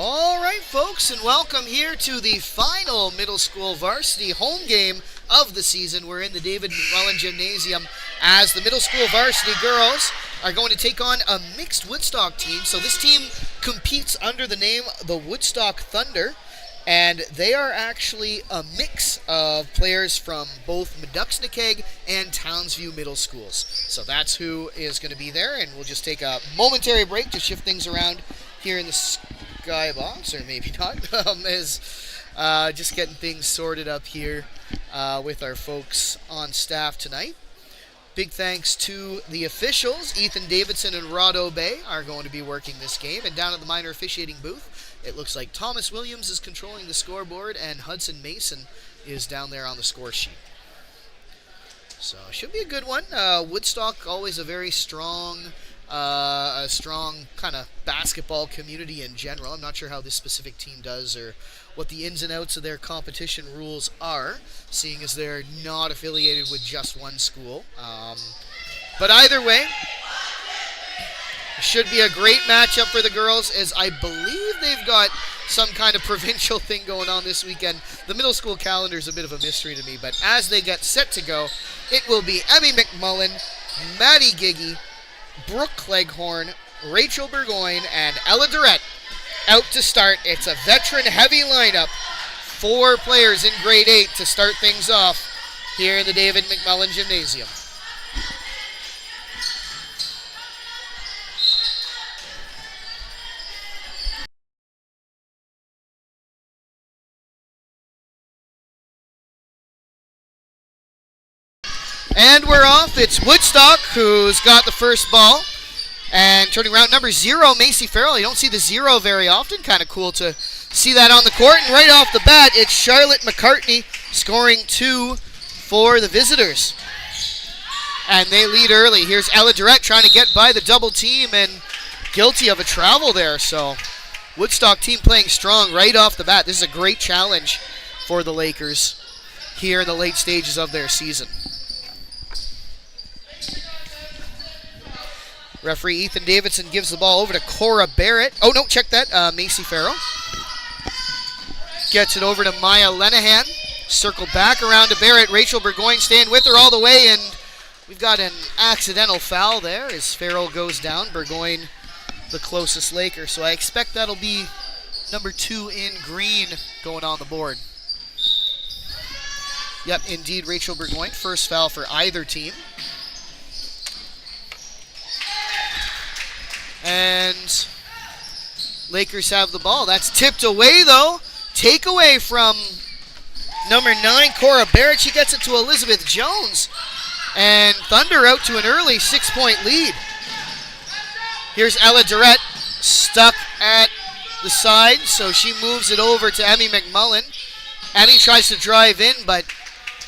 All right, folks, and welcome here to the final middle school varsity home game of the season. We're in the David McMullen Gymnasium as the middle school varsity girls are going to take on a mixed Woodstock team. So this team competes under the name the Woodstock Thunder, and they are actually a mix of players from both Meduxnekeag and Townsview middle schools. So that's who is going to be there, and we'll just take a momentary break to shift things around here in the skybox, or maybe not, is just getting things sorted up here with our folks on staff tonight. Big thanks to the officials. Ethan Davidson and Rod Obey are going to be working this game. And down at the minor officiating booth, it looks like Thomas Williams is controlling the scoreboard and Hudson Mason is down there on the score sheet. So it should be a good one. Woodstock, always a very strong kind of basketball community in general. I'm not sure how this specific team does or what the ins and outs of their competition rules are, seeing as they're not affiliated with just one school. But either way, it should be a great matchup for the girls, as I believe they've got some kind of provincial thing going on this weekend. The middle school calendar is a bit of a mystery to me, but as they get set to go, it will be Emmy McMullen, Maddie Giggy, Brooke Cleghorn, Rachel Burgoyne, and Ella Durrett out to start. It's a veteran-heavy lineup. 4 players in grade 8 to start things off here in the David McMullen Gymnasium. And we're off. It's Woodstock who's got the first ball. And turning around, number 0, Macy Farrell. You don't see the 0 very often. Kind of cool to see that on the court. And right off the bat, it's Charlotte McCartney scoring 2 for the visitors. And they lead early. Here's Ella Durrett trying to get by the double team and guilty of a travel there. So Woodstock team playing strong right off the bat. This is a great challenge for the Lakers here in the late stages of their season. Referee Ethan Davidson gives the ball over to Cora Barrett. Oh, no, check that. Macy Farrell. Gets it over to Maya Lenahan. Circle back around to Barrett. Rachel Burgoyne staying with her all the way, and we've got an accidental foul there as Farrell goes down. Burgoyne, the closest Laker. So I expect that'll be number 2 in green going on the board. Yep, indeed, Rachel Burgoyne. First foul for either team. And Lakers have the ball. That's tipped away, though. Takeaway from number 9, Cora Barrett. She gets it to Elizabeth Jones. And Thunder out to an early 6-point lead. Here's Ella Durrett stuck at the side, so she moves it over to Emmy McMullen. Emmy tries to drive in, but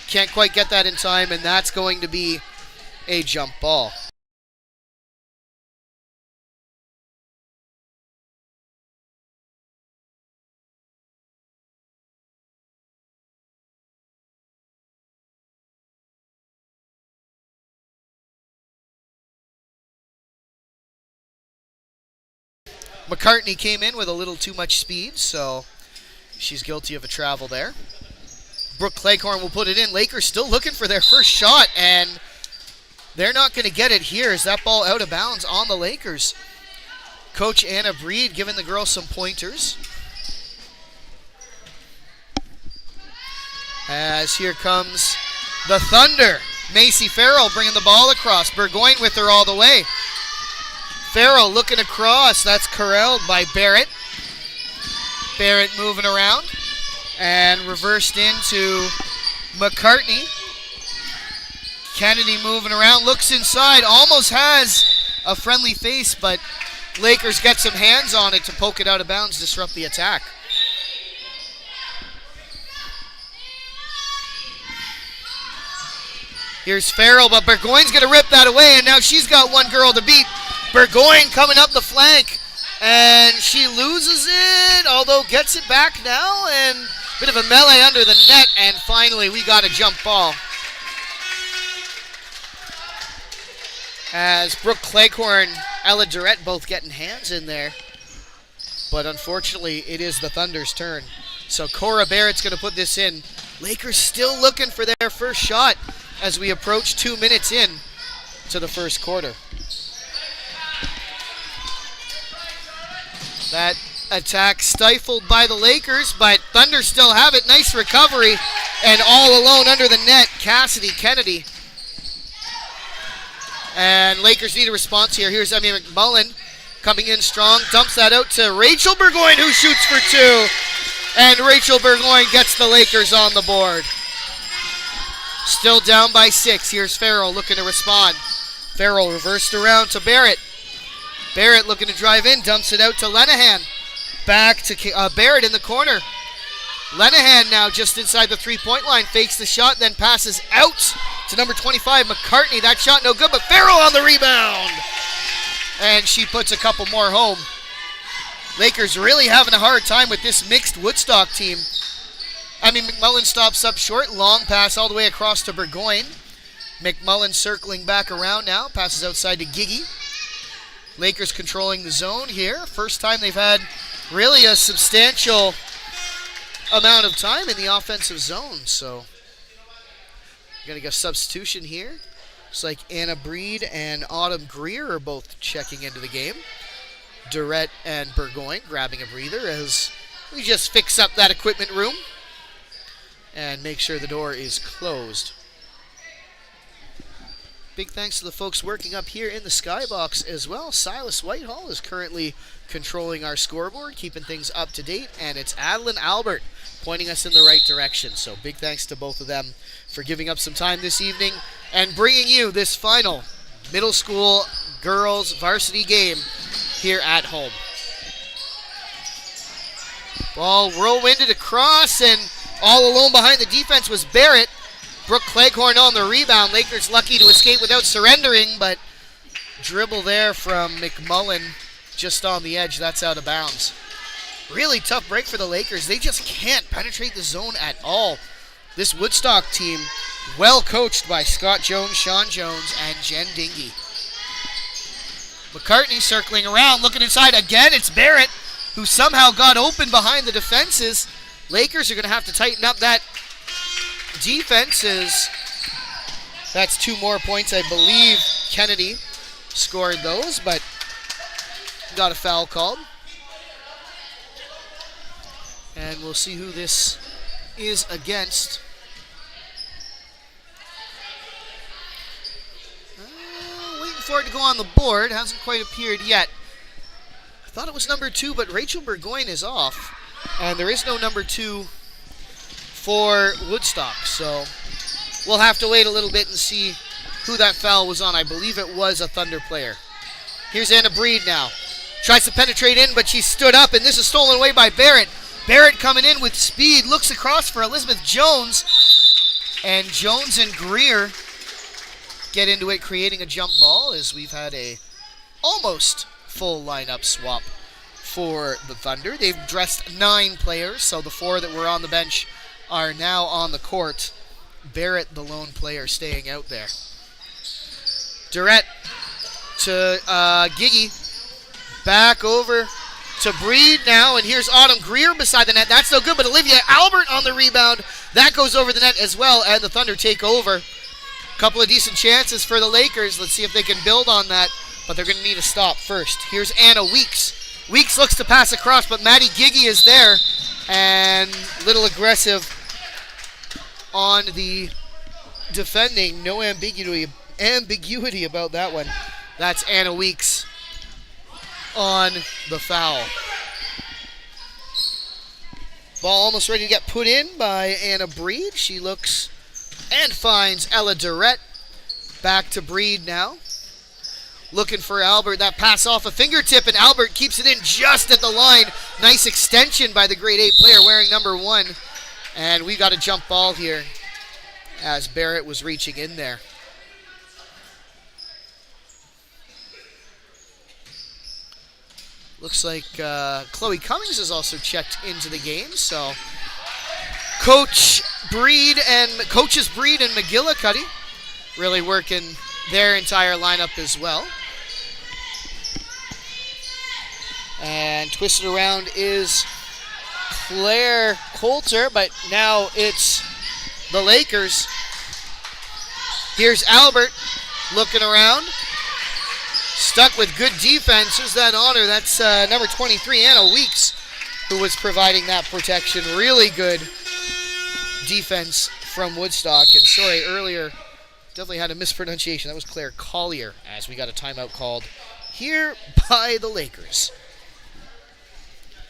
can't quite get that in time, and that's going to be a jump ball. McCartney came in with a little too much speed, so she's guilty of a travel there. Brooke Cleghorn will put it in. Lakers still looking for their first shot, and they're not going to get it here as that ball out of bounds on the Lakers. Coach Anna Breed giving the girls some pointers. As here comes the Thunder. Macy Farrell bringing the ball across. Burgoyne with her all the way. Farrell looking across. That's corralled by Barrett. Barrett moving around. And reversed into McCartney. Kennedy moving around. Looks inside. Almost has a friendly face, but Lakers get some hands on it to poke it out of bounds, disrupt the attack. Here's Farrell, but Burgoyne's going to rip that away, and now she's got one girl to beat. Burgoyne coming up the flank, and she loses it, although gets it back now, and a bit of a melee under the net, and finally we got a jump ball. As Brooke Cleghorn, Ella Durrett both getting hands in there. But unfortunately, it is the Thunder's turn. So Cora Barrett's going to put this in. Lakers still looking for their first shot as we approach 2 minutes in to the first quarter. That attack stifled by the Lakers, but Thunder still have it. Nice recovery, and all alone under the net, Cassidy Kennedy. And Lakers need a response here. Here's Emmy McMullen coming in strong, dumps that out to Rachel Burgoyne, who shoots for two. And Rachel Burgoyne gets the Lakers on the board. Still down by 6. Here's Farrell looking to respond. Farrell reversed around to Barrett. Barrett looking to drive in, dumps it out to Lenahan. Back to Barrett in the corner. Lenahan now just inside the three-point line, fakes the shot, then passes out to number 25, McCartney. That shot no good, but Farrell on the rebound. And she puts a couple more home. Lakers really having a hard time with this mixed Woodstock team. McMullen stops up short, long pass all the way across to Burgoyne. McMullen circling back around now, passes outside to Giggy. Lakers controlling the zone here. First time they've had really a substantial amount of time in the offensive zone. So, going to get a substitution here. Looks like Anna Breed and Autumn Greer are both checking into the game. Durrett and Burgoyne grabbing a breather as we just fix up that equipment room and make sure the door is closed. Big thanks to the folks working up here in the skybox as well. Silas Whitehall is currently controlling our scoreboard, keeping things up to date, and it's Adeline Albert pointing us in the right direction. So big thanks to both of them for giving up some time this evening and bringing you this final middle school girls varsity game here at home. Ball whirlwinded across, and all alone behind the defense was Barrett. Brooke Cleghorn on the rebound. Lakers lucky to escape without surrendering, but dribble there from McMullen just on the edge. That's out of bounds. Really tough break for the Lakers. They just can't penetrate the zone at all. This Woodstock team, well coached by Scott Jones, Sean Jones, and Jen Dingy. McCartney circling around, looking inside again. It's Barrett, who somehow got open behind the defenses. Lakers are going to have to tighten up that defense. That's 2 more points. I believe Kennedy scored those, but got a foul called. And we'll see who this is against. Waiting for it to go on the board. Hasn't quite appeared yet. I thought it was number 2, but Rachel Burgoyne is off. And there is no number 2 for Woodstock. So we'll have to wait a little bit and see who that foul was on. I believe it was a Thunder player. Here's Anna Breed now. Tries to penetrate in, but she stood up, and this is stolen away by Barrett. Barrett coming in with speed, looks across for Elizabeth Jones. And Jones and Greer get into it, creating a jump ball as we've had a almost full lineup swap for the Thunder. They've dressed 9 players, so the 4 that were on the bench are now on the court. Barrett, the lone player, staying out there. Durrett to Giggy. Back over to Breed now, and here's Autumn Greer beside the net. That's no good, but Olivia Albert on the rebound. That goes over the net as well, and the Thunder take over. Couple of decent chances for the Lakers. Let's see if they can build on that, but they're going to need a stop first. Here's Anna Weeks. Weeks looks to pass across, but Maddie Giggy is there, and little aggressive on the defending. No ambiguity about that one. That's Anna Weeks on the foul. Ball almost ready to get put in by Anna Breed. She looks and finds Ella Durrett. Back to Breed now. Looking for Albert. That pass off a fingertip, and Albert keeps it in just at the line. Nice extension by the grade 8 player wearing number 1. And we got a jump ball here as Barrett was reaching in there. Looks like Chloe Cummings is also checked into the game. So Coaches Breed and McGillicuddy really working their entire lineup as well. And twisted around is Claire Coulter, but now it's the Lakers. Here's Albert looking around. Stuck with good defense. Who's that on her? That's number 23, Anna Weeks, who was providing that protection. Really good defense from Woodstock. And sorry, earlier, definitely had a mispronunciation. That was Claire Collier, as we got a timeout called here by the Lakers.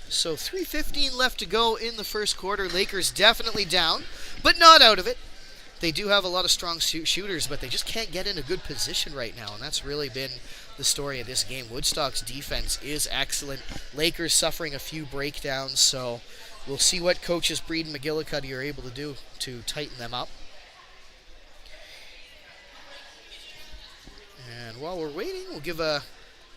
So 3:15 left to go in the first quarter. Lakers definitely down, but not out of it. They do have a lot of strong shooters, but they just can't get in a good position right now, and that's really been the story of this game. Woodstock's defense is excellent. Lakers suffering a few breakdowns, so we'll see what coaches Breed and McGillicuddy are able to do to tighten them up. And while we're waiting, we'll give a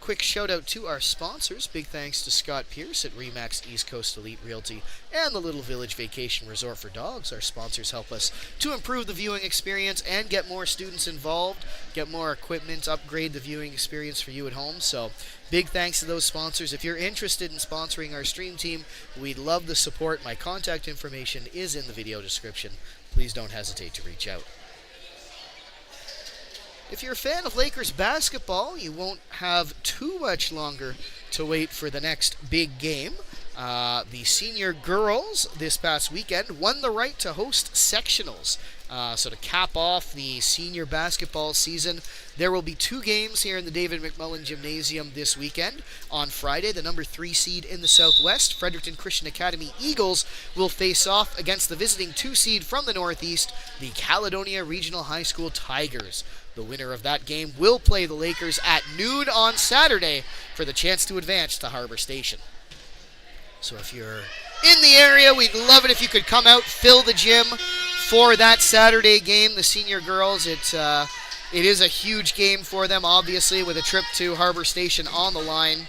quick shout out to our sponsors. Big thanks to Scott Pierce at Remax East Coast Elite Realty and the Little Village Vacation Resort for Dogs. Our sponsors help us to improve the viewing experience and get more students involved, get more equipment, upgrade the viewing experience for you at home. So big thanks to those sponsors. If you're interested in sponsoring our stream team, we'd love the support. My contact information is in the video description. Please don't hesitate to reach out. If you're a fan of Lakers basketball, you won't have too much longer to wait for the next big game. The senior girls this past weekend won the right to host sectionals. So to cap off the senior basketball season, there will be 2 games here in the David McMullen Gymnasium this weekend. On Friday, the number 3 seed in the Southwest, Fredericton Christian Academy Eagles, will face off against the visiting 2 seed from the Northeast, the Caledonia Regional High School Tigers. The winner of that game will play the Lakers at noon on Saturday for the chance to advance to Harbor Station. So if you're in the area, we'd love it if you could come out, fill the gym for that Saturday game. The senior girls, it is a huge game for them, obviously, with a trip to Harbor Station on the line.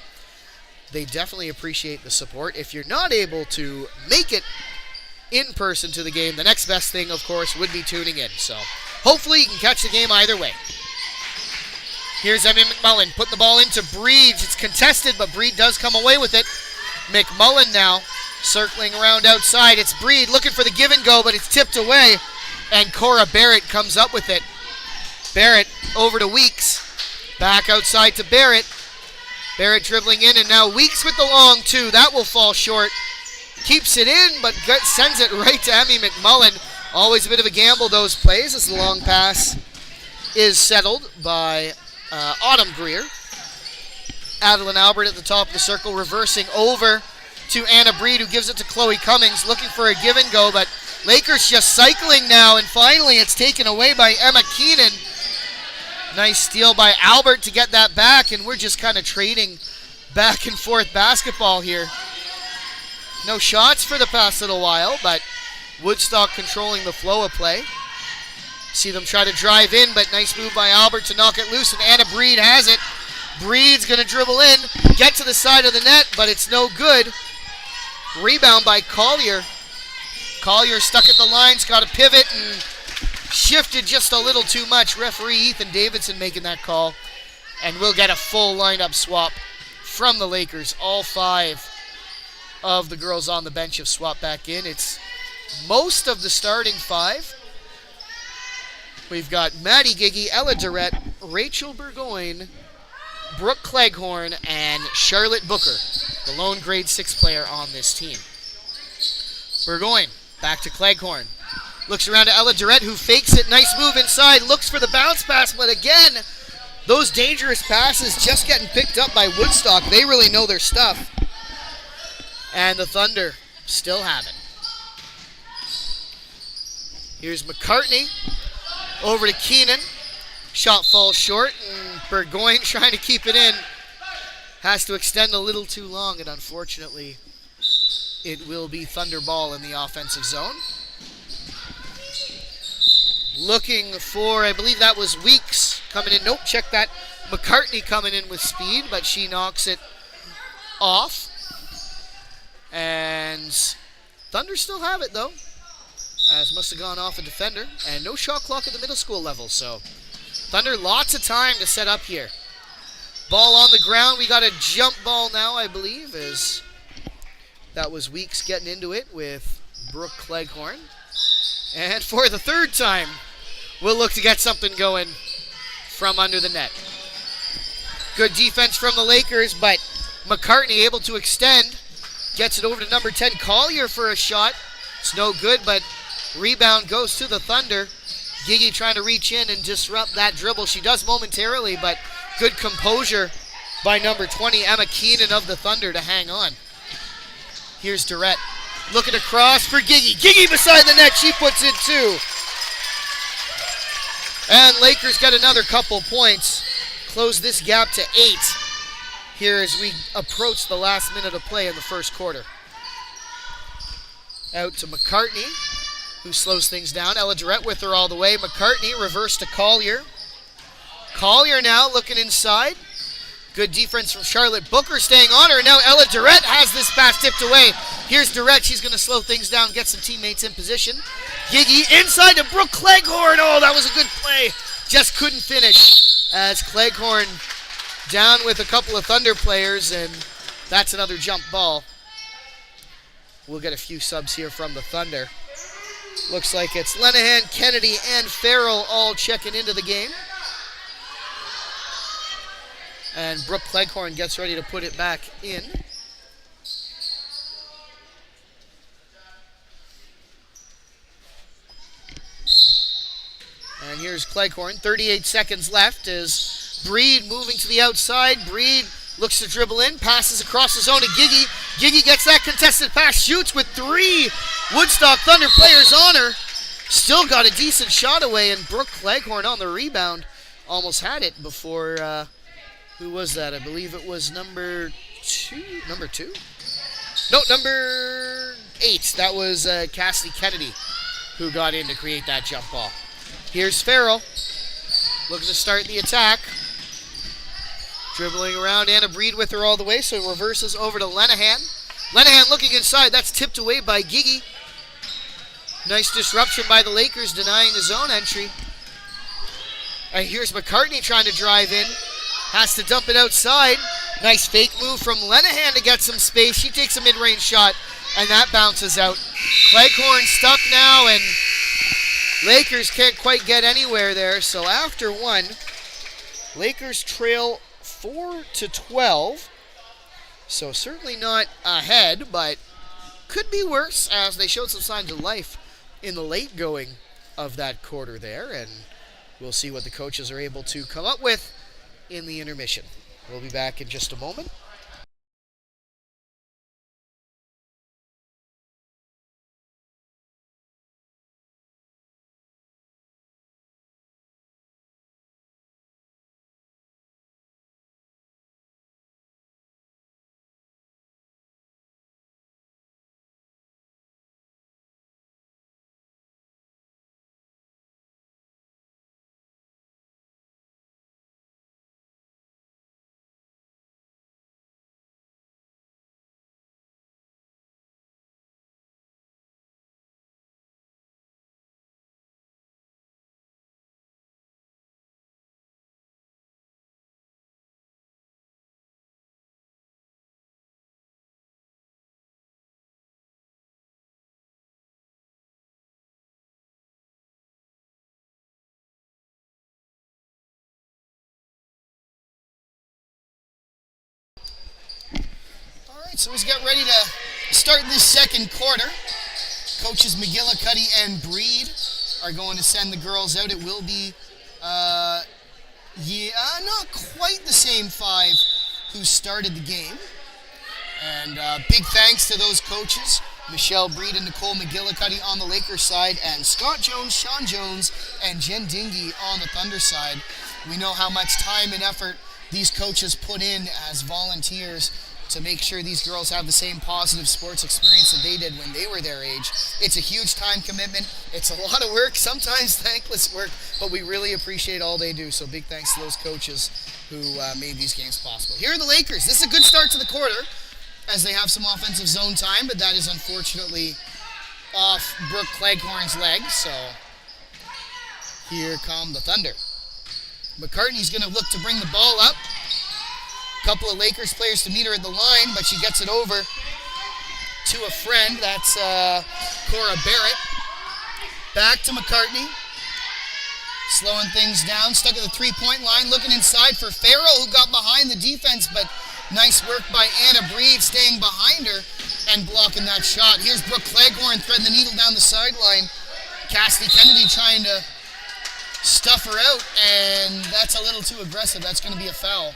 They definitely appreciate the support. If you're not able to make it in person to the game, the next best thing, of course, would be tuning in. So hopefully you can catch the game either way. Here's Emmy McMullen putting the ball into Breed. It's contested, but Breed does come away with it. McMullen now circling around outside. It's Breed looking for the give and go, but it's tipped away, and Cora Barrett comes up with it. Barrett over to Weeks. Back outside to Barrett. Barrett dribbling in, and now Weeks with the long 2. That will fall short. Keeps it in, but sends it right to Emmy McMullen. Always a bit of a gamble, those plays, as the long pass is settled by Autumn Greer. Adeline Albert at the top of the circle, reversing over to Anna Breed, who gives it to Chloe Cummings, looking for a give and go, but Lakers just cycling now, and finally it's taken away by Emma Keenan. Nice steal by Albert to get that back, and we're just kind of trading back and forth basketball here. No shots for the past little while, but Woodstock controlling the flow of play. See them try to drive in, but nice move by Albert to knock it loose, and Anna Breed has it. Breed's going to dribble in, get to the side of the net, but it's no good. Rebound by Collier. Collier stuck at the lines, got a pivot, and shifted just a little too much. Referee Ethan Davidson making that call, and we'll get a full lineup swap from the Lakers. All 5 of the girls on the bench have swapped back in. It's most of the starting 5. We've got Maddie Giggy, Ella Durrett, Rachel Burgoyne, Brooke Cleghorn, and Charlotte Booker, the lone grade 6 player on this team. Burgoyne back to Cleghorn. Looks around to Ella Durrett, who fakes it. Nice move inside. Looks for the bounce pass, but again, those dangerous passes just getting picked up by Woodstock. They really know their stuff. And the Thunder still have it. Here's McCartney over to Keenan. Shot falls short, and Burgoyne trying to keep it in. Has to extend a little too long, and unfortunately, it will be Thunder ball in the offensive zone. Looking for, I believe that was Weeks coming in. Nope, check that. McCartney coming in with speed, but she knocks it off. And Thunder still have it, though, as must have gone off a defender. And no shot clock at the middle school level, so Thunder lots of time to set up here. Ball on the ground. We got a jump ball now, I believe, as that was Weeks getting into it with Brooke Cleghorn. And for the third time, we'll look to get something going from under the net. Good defense from the Lakers, but McCartney able to extend. Gets it over to number 10, Collier, for a shot. It's no good, but rebound goes to the Thunder. Gigi trying to reach in and disrupt that dribble. She does momentarily, but good composure by number 20, Emma Keenan of the Thunder, to hang on. Here's Durrett looking across for Gigi. Gigi beside the net. She puts in 2. And Lakers get another couple points. Close this gap to 8 here as we approach the last minute of play in the first quarter. Out to McCartney, who slows things down. Ella Durrett with her all the way. McCartney reverse to Collier. Collier now looking inside. Good defense from Charlotte Booker staying on her. Now Ella Durrett has this pass tipped away. Here's Durrett. She's going to slow things down, get some teammates in position. Gigi inside to Brooke Cleghorn. Oh, that was a good play. Just couldn't finish as Cleghorn down with a couple of Thunder players, and that's another jump ball. We'll get a few subs here from the Thunder. Looks like it's Lenahan, Kennedy, and Farrell all checking into the game. And Brooke Cleghorn gets ready to put it back in. And here's Cleghorn. 38 seconds left as Breed moving to the outside. Breed looks to dribble in, passes across the zone to Gigi. Gigi gets that contested pass, shoots with 3 Woodstock Thunder players on her. Still got a decent shot away, and Brooke Cleghorn on the rebound. Almost had it before, who was that? I believe it was number 2? Number 2? No, number 8. That was Cassidy Kennedy who got in to create that jump ball. Here's Farrell looking to start the attack. Dribbling around, Anna Breed with her all the way, so it reverses over to Lenahan. Lenahan looking inside, that's tipped away by Gigi. Nice disruption by the Lakers, denying the zone entry. Here's McCartney trying to drive in. Has to dump it outside. Nice fake move from Lenahan to get some space. She takes a mid-range shot, and that bounces out. Cleghorn stuck now, and Lakers can't quite get anywhere there. So after one, Lakers trail 4-12. So certainly not ahead, but could be worse as they showed some signs of life in the late going of that quarter there. And we'll see what the coaches are able to come up with in the intermission. We'll be back in just a moment. So as we get ready to start this second quarter, coaches McGillicuddy and Breed are going to send the girls out. It will be, not quite the same 5 who started the game. And big thanks to those coaches, Michelle Breed and Nicole McGillicuddy on the Lakers side, and Scott Jones, Sean Jones, and Jen Dingy on the Thunder side. We know how much time and effort these coaches put in as volunteers to make sure these girls have the same positive sports experience that they did when they were their age. It's a huge time commitment. It's a lot of work, sometimes thankless work, but we really appreciate all they do. So big thanks to those coaches who made these games possible. Here are the Lakers. This is a good start to the quarter as they have some offensive zone time, but that is unfortunately off Brooke Cleghorn's legs. So here come the Thunder. McCartney's going to look to bring the ball up. couple of Lakers players to meet her at the line, but she gets it over to a friend. That's Cora Barrett. Back to McCartney. Slowing things down, stuck at the three-point line, looking inside for Farrell, who got behind the defense, but nice work by Anna Breed staying behind her and blocking that shot. Here's Brooke Cleghorn threading the needle down the sideline. Cassidy Kennedy trying to stuff her out, and that's a little too aggressive. That's going to be a foul.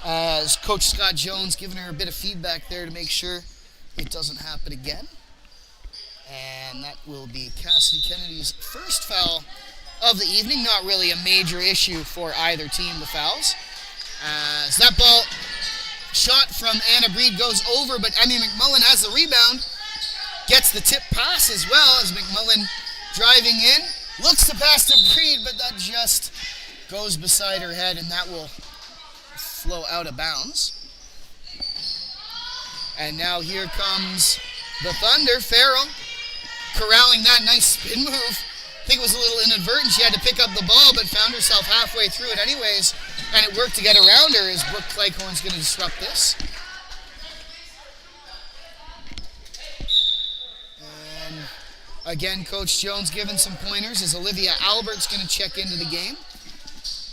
As Coach Scott Jones giving her a bit of feedback there to make sure it doesn't happen again. And that will be Cassidy Kennedy's first foul of the evening. Not really a major issue for either team, the fouls. As that ball shot from Anna Breed goes over, but Emmy McMullen has the rebound. Gets the tip pass as well as McMullen driving in. Looks to pass to Breed, but that just goes beside her head, and that will flow out of bounds. And now here comes the Thunder. Farrell corralling that nice spin move. I think it was a little inadvertent. She had to pick up the ball, but found herself halfway through it anyways, and it worked to get around her as Brooke Cleghorn's going to disrupt this. And again, Coach Jones giving some pointers as Olivia Albert's going to check into the game.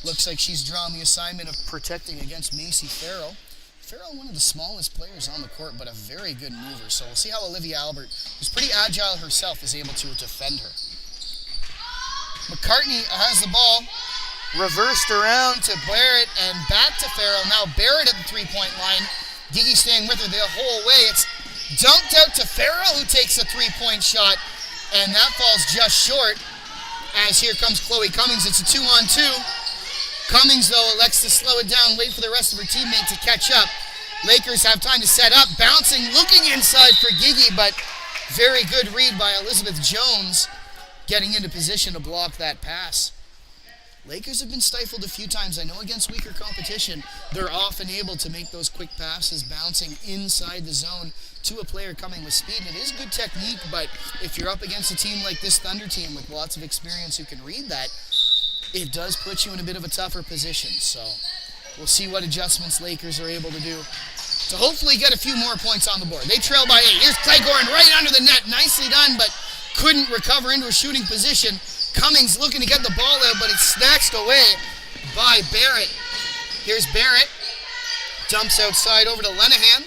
Looks like she's drawn the assignment of protecting against Macy Farrell. Farrell, one of the smallest players on the court, but a very good mover. So we'll see how Olivia Albert, who's pretty agile herself, is able to defend her. McCartney has the ball, reversed around to Barrett and back to Farrell. Now Barrett at the three-point line. Gigi staying with her the whole way. It's dumped out to Farrell, who takes a three-point shot, and that falls just short. As here comes Chloe Cummings. It's a 2-on-2. Cummings, though, elects to slow it down, wait for the rest of her teammate to catch up. Lakers have time to set up, bouncing, looking inside for Gigi, but very good read by Elizabeth Jones, getting into position to block that pass. Lakers have been stifled a few times. I know against weaker competition, they're often able to make those quick passes, bouncing inside the zone to a player coming with speed. And it is good technique, but if you're up against a team like this Thunder team with lots of experience who can read that, it does put you in a bit of a tougher position. So we'll see what adjustments Lakers are able to do to hopefully get a few more points on the board. They trail by 8. Here's Cleghorn right under the net. Nicely done, but couldn't recover into a shooting position. Cummings looking to get the ball out, but it's snatched away by Barrett. Here's Barrett. Dumps outside over to Lenahan.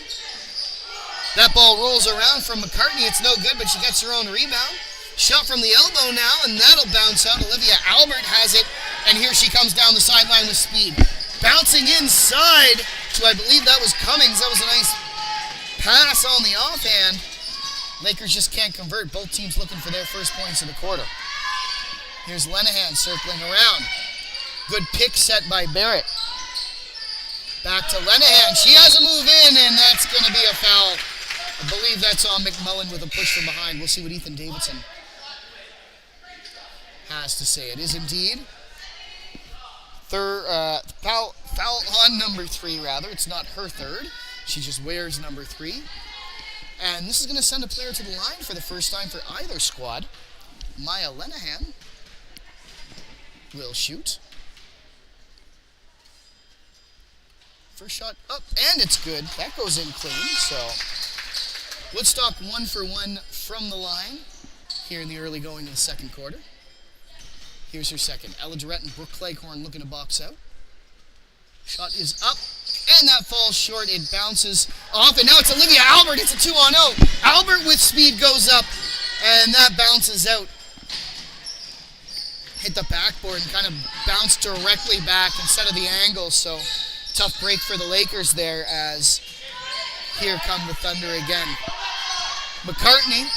That ball rolls around from McCartney. It's no good, but she gets her own rebound. Shot from the elbow now, and that'll bounce out. Olivia Albert has it, and here she comes down the sideline with speed. Bouncing inside to, I believe that was Cummings. That was a nice pass on the offhand. Lakers just can't convert. Both teams looking for their first points of the quarter. Here's Lenahan circling around. Good pick set by Barrett. Back to Lenahan. She has a move in, and that's going to be a foul. I believe that's on McMullen with a push from behind. We'll see what Ethan Davidson has to say. It is indeed foul on number 3, rather. It's not her third. She just wears number 3. And this is going to send a player to the line for the first time for either squad. Maya Lenahan will shoot. First shot up, and it's good. That goes in clean, so Woodstock 1 for 1 from the line here in the early going of the second quarter. Here's her second. Ella Durrett and Brooke Cleghorn looking to box out. Shot is up, and that falls short. It bounces off, and now it's Olivia Albert. It's a 2-on-0. Albert with speed goes up, and that bounces out. Hit the backboard and kind of bounced directly back instead of the angle, so tough break for the Lakers there as here come the Thunder again. McCartney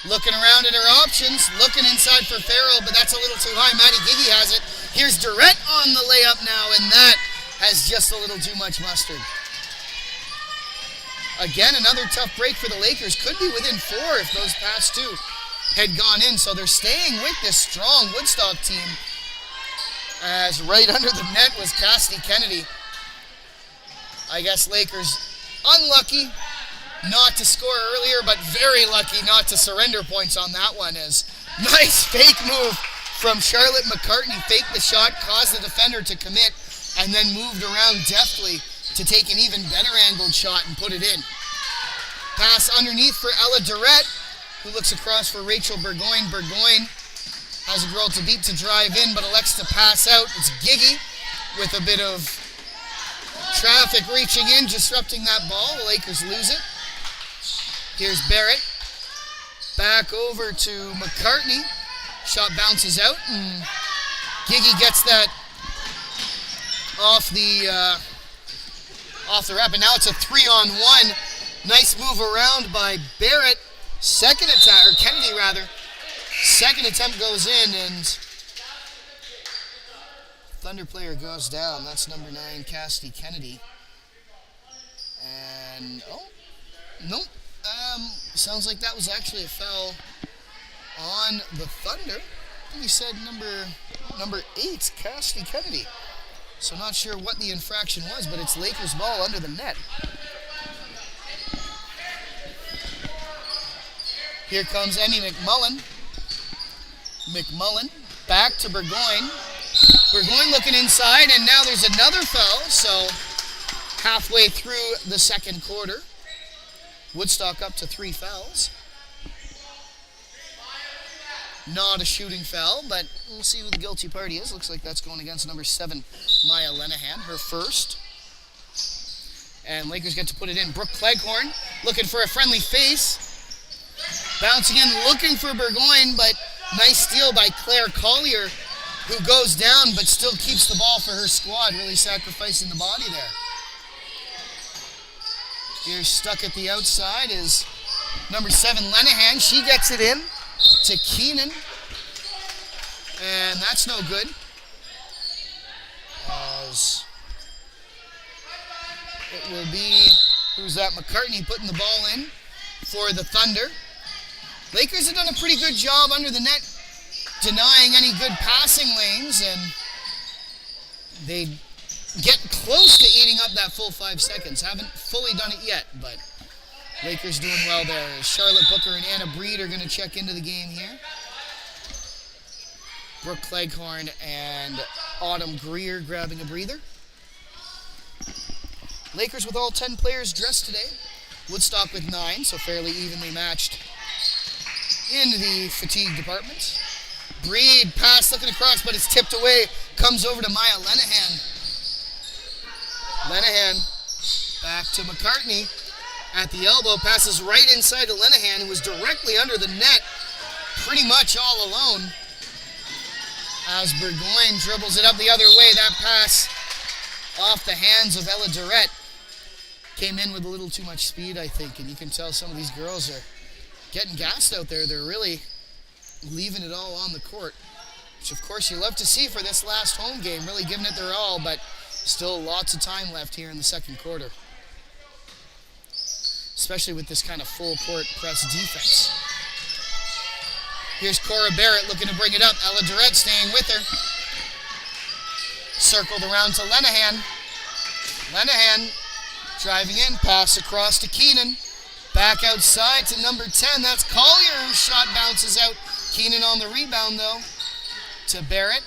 looking around at her options, looking inside for Farrell, but that's a little too high. Maddie Gigi has it. Here's Durrett on the layup now, and that has just a little too much mustard. Again, another tough break for the Lakers. Could be within 4 if those past 2 had gone in, so they're staying with this strong Woodstock team, as right under the net was Cassidy Kennedy. I guess Lakers unlucky not to score earlier, but very lucky not to surrender points on that one. As nice fake move from Charlotte McCartney. Faked the shot, caused the defender to commit, and then moved around deftly to take an even better angled shot and put it in. Pass underneath for Ella Durrett, who looks across for Rachel Burgoyne. Burgoyne has a girl to beat to drive in, but elects to pass out. It's Giggy with a bit of traffic reaching in, disrupting that ball. The Lakers lose it. Here's Barrett. Back over to McCartney. Shot bounces out, and Giggy gets that off the wrap, and now it's a 3-on-1. Nice move around by Barrett. Second attempt, or Kennedy rather. Second attempt goes in, and Thunder player goes down. That's number 9, Cassidy Kennedy. And, oh, nope. Sounds like that was actually a foul on the Thunder. I think he said number 8, Cassidy Kennedy. So not sure what the infraction was, but it's Lakers ball under the net. Here comes Emmy McMullen. McMullen back to Burgoyne. Burgoyne looking inside, and now there's another foul. So halfway through the second quarter, Woodstock up to 3 fouls. Not a shooting foul, but we'll see who the guilty party is. Looks like that's going against number 7, Maya Lenahan, her first. And Lakers get to put it in. Brooke Cleghorn looking for a friendly face. Bouncing in, looking for Burgoyne, but nice steal by Claire Collier, who goes down but still keeps the ball for her squad, really sacrificing the body there. Here stuck at the outside is number 7, Lenahan. She gets it in to Keenan, and that's no good. As it will be, who's that? McCartney putting the ball in for the Thunder. Lakers have done a pretty good job under the net, denying any good passing lanes, and they get close to eating up that full 5 seconds. Haven't fully done it yet, but Lakers doing well there. Charlotte Booker and Anna Breed are going to check into the game here. Brooke Cleghorn and Autumn Greer grabbing a breather. Lakers with all 10 players dressed today. Woodstock with 9, so fairly evenly matched in the fatigue department. Breed pass looking across, but it's tipped away. Comes over to Maya Lenahan. Lenahan back to McCartney at the elbow. Passes right inside to Lenahan, who was directly under the net, pretty much all alone. As Burgoyne dribbles it up the other way, that pass off the hands of Ella Durrett came in with a little too much speed, I think, and you can tell some of these girls are getting gassed out there. They're really leaving it all on the court, which of course you love to see for this last home game, really giving it their all, but still lots of time left here in the second quarter, especially with this kind of full court press defense. Here's Cora Barrett looking to bring it up. Ella Durrett staying with her. Circled around to Lenahan. Lenahan driving in, pass across to Keenan. Back outside to number 10. That's Collier, whose shot bounces out. Keenan on the rebound, though, to Barrett.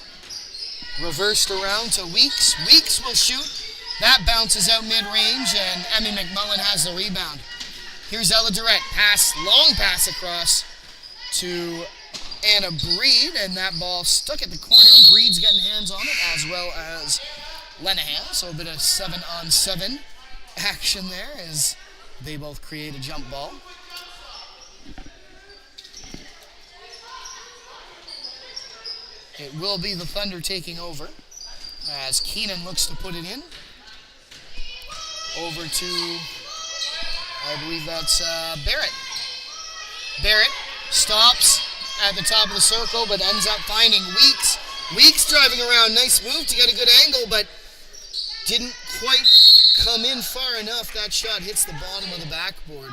Reversed around to Weeks. Weeks will shoot. That bounces out mid-range, and Emmy McMullen has the rebound. Here's Ella Durrett. Long pass across to Anna Breed, and that ball stuck at the corner. Breed's getting hands on it, as well as Lenahan. So a bit of 7-on-7 action there as they both create a jump ball. It will be the Thunder taking over as Keenan looks to put it in. Over to, I believe that's Barrett. Barrett stops at the top of the circle, but ends up finding Weeks. Weeks driving around. Nice move to get a good angle, but didn't quite come in far enough. That shot hits the bottom of the backboard,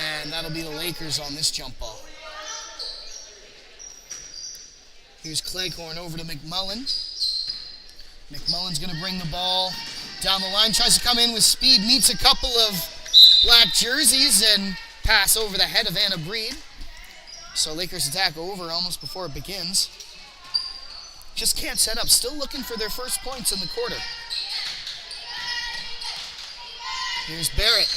and that'll be the Lakers on this jump ball. Here's Cleghorn over to McMullen. McMullen's going to bring the ball down the line. Tries to come in with speed. Meets a couple of black jerseys and pass over the head of Anna Breed. So Lakers attack over almost before it begins. just can't set up. Still looking for their first points in the quarter. Here's Barrett.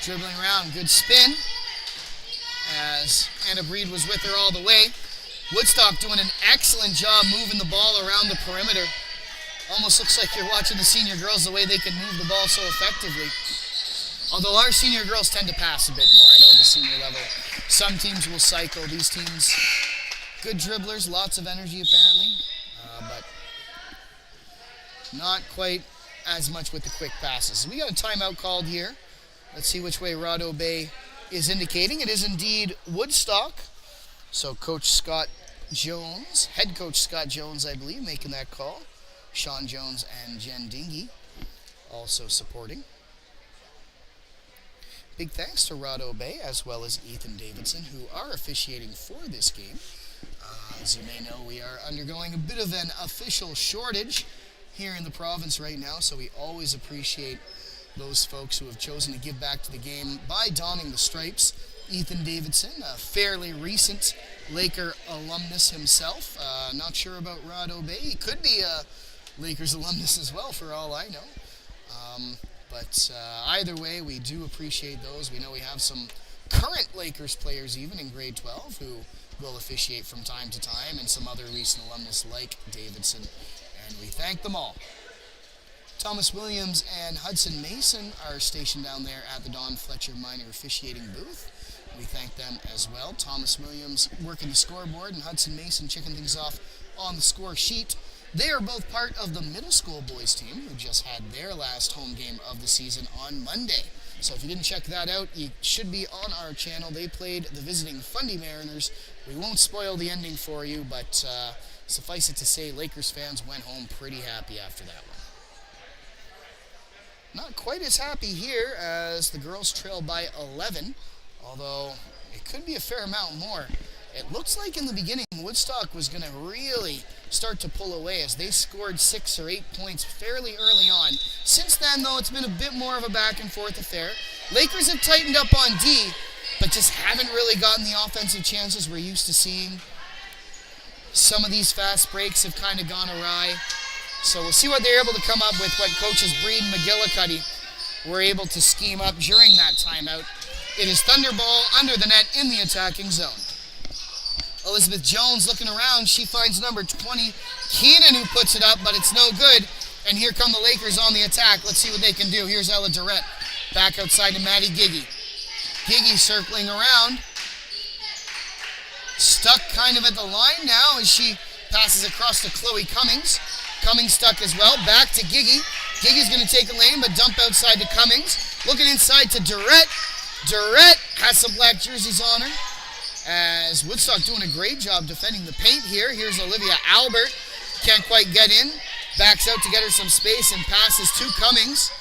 Dribbling around. Good spin. As Anna Breed was with her all the way. Woodstock doing an excellent job moving the ball around the perimeter. Almost looks like you're watching the senior girls, the way they can move the ball so effectively. Although our senior girls tend to pass a bit more. I know at the senior level, some teams will cycle. These teams, good dribblers, lots of energy apparently, but not quite as much with the quick passes. We got a timeout called here. Let's see which way Rado Bay is indicating. It is indeed Woodstock. So Coach Scott Jones, head coach Scott Jones, I believe, making that call. Sean Jones and Jen Dingy also supporting. Big thanks to Rado Bay as well as Ethan Davidson, who are officiating for this game. As you may know, we are undergoing a bit of an official shortage here in the province right now, so we always appreciate those folks who have chosen to give back to the game by donning the stripes. Ethan Davidson, a fairly recent Laker alumnus himself. Not sure about Rado Bay. He could be a Lakers alumnus as well, for all I know. But either way, we do appreciate those. We know we have some current Lakers players even in grade 12 who will officiate from time to time, and some other recent alumnus like Davidson, and we thank them all. Thomas Williams and Hudson Mason are stationed down there at the Don Fletcher Minor officiating booth. We thank them as well. Thomas Williams working the scoreboard and Hudson Mason checking things off on the score sheet. They are both part of the middle school boys team who just had their last home game of the season on Monday. So if you didn't check that out, you should be on our channel. They played the visiting Fundy Mariners. We won't spoil the ending for you, but suffice it to say, Lakers fans went home pretty happy after that one. Not quite as happy here as the girls trail by 11, although it could be a fair amount more. It looks like in the beginning Woodstock was going to really start to pull away as they scored 6 or 8 points fairly early on. Since then, though, it's been a bit more of a back and forth affair. Lakers have tightened up on D, but just haven't really gotten the offensive chances we're used to seeing. Some of these fast breaks have kind of gone awry. So we'll see what they're able to come up with, what coaches Breed and McGillicuddy were able to scheme up during that timeout. It is Thunderball under the net in the attacking zone. Elizabeth Jones looking around. She finds number 20, Keenan, who puts it up, but it's no good. And here come the Lakers on the attack. Let's see what they can do. Here's Ella Durrett. Back outside to Maddie Giggy. Giggy circling around. Stuck kind of at the line now as she passes across to Chloe Cummings. Cummings stuck as well. Back to Giggy. Giggy's going to take a lane, but dump outside to Cummings. Looking inside to Durrett. Durrett has some black jerseys on her. As Woodstock doing a great job defending the paint here. Here's Olivia Albert. Can't quite get in. Backs out to get her some space and passes to Cummings.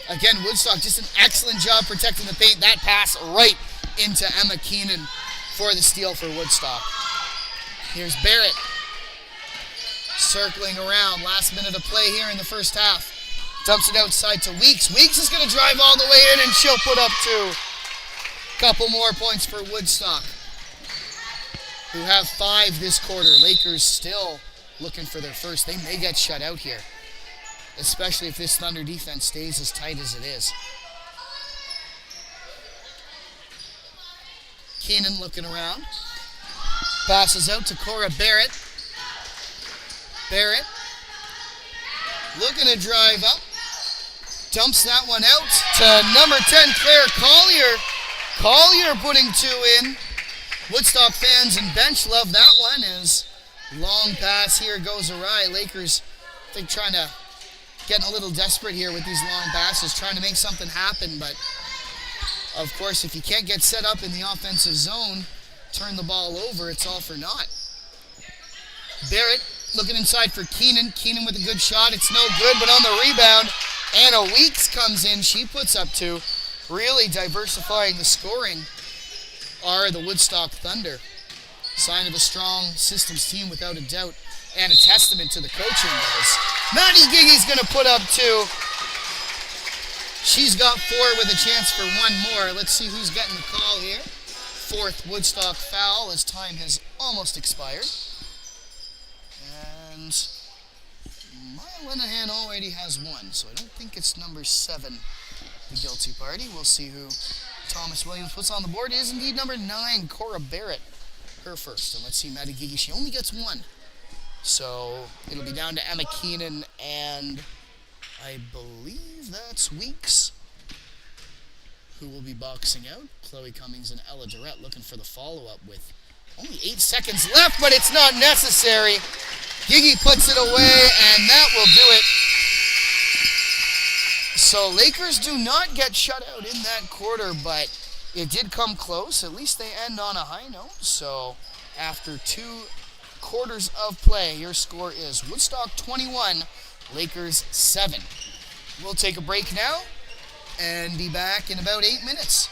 Again, Woodstock just an excellent job protecting the paint. That pass right into Emma Keenan for the steal for Woodstock. Here's Barrett. Circling around. Last minute of play here in the first half. Dumps it outside to Weeks. Weeks is going to drive all the way in and she'll put up 2. Couple more points for Woodstock, who have 5 this quarter. Lakers still looking for their first. They may get shut out here, especially if this Thunder defense stays as tight as it is. Keenan looking around. Passes out to Cora Barrett. Barrett looking to drive up. Dumps that one out to number 10, Claire Collier. Collier putting 2 in. Woodstock fans and bench love that one as long pass here goes awry. Lakers, I think, trying to getting a little desperate here with these long passes, trying to make something happen. But, of course, if you can't get set up in the offensive zone, turn the ball over, it's all for naught. Barrett looking inside for Keenan. Keenan with a good shot. It's no good, but on the rebound, Anna Weeks comes in. She puts up 2. Really diversifying the scoring are the Woodstock Thunder. Sign of a strong systems team without a doubt, and a testament to the coaching was. Maddie Giggy's going to put up 2. She's got 4 with a chance for 1 more. Let's see who's getting the call here. 4th Woodstock foul as time has almost expired. Lenahan already has one, so I don't think it's number 7, the guilty party. We'll see who Thomas Williams puts on the board. It is indeed number 9, Cora Barrett, her first. And let's see, Meduxnekeag, she only gets one. So it'll be down to Emma Keenan, and I believe that's Weeks who will be boxing out. Chloe Cummings and Ella Durrett looking for the follow-up with only 8 seconds left, but it's not necessary. Giggy puts it away, and that will do it. So Lakers do not get shut out in that quarter, but it did come close. At least they end on a high note. So after 2 quarters of play, your score is Woodstock 21, Lakers 7. We'll take a break now and be back in about 8 minutes.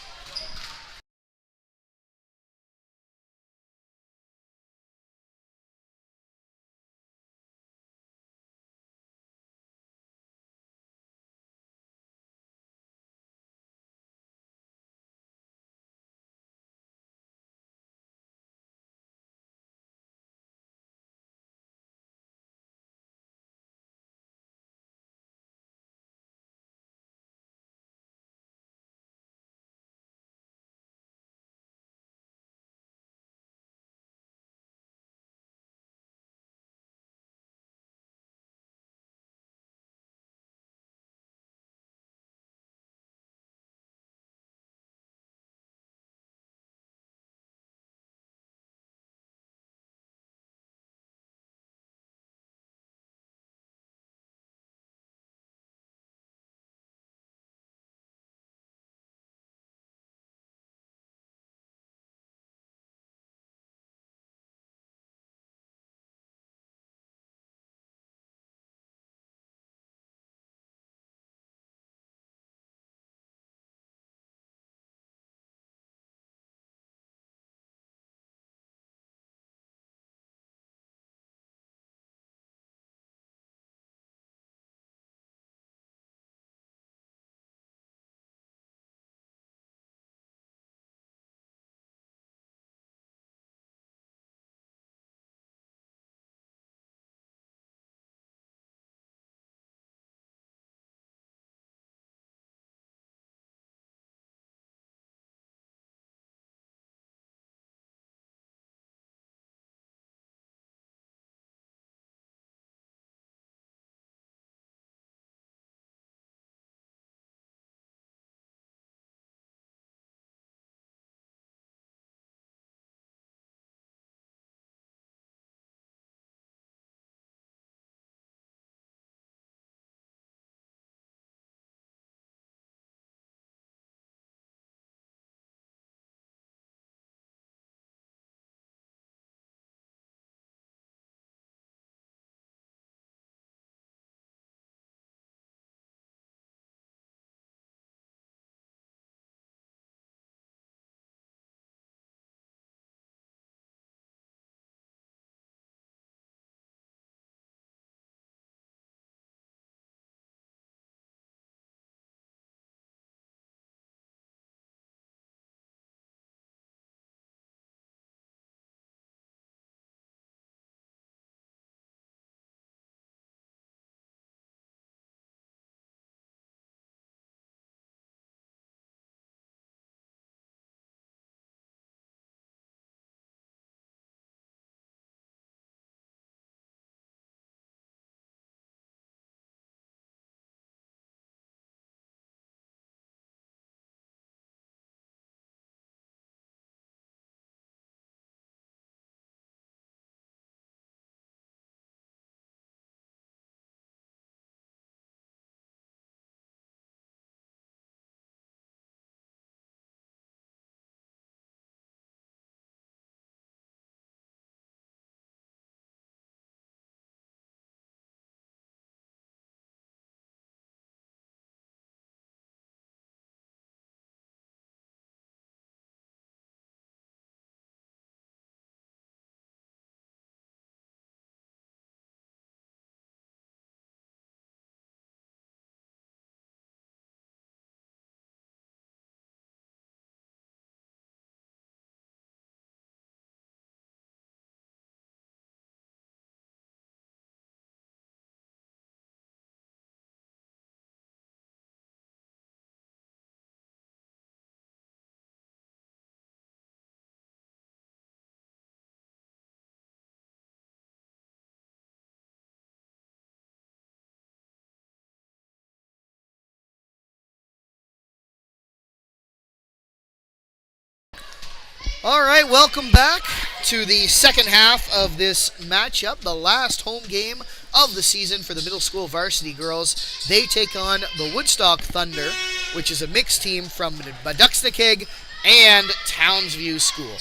All right, welcome back to the second half of this matchup, the last home game of the season for the middle school varsity girls. They take on the Woodstock Thunder, which is a mixed team from Meduxnekeag and Townsview School.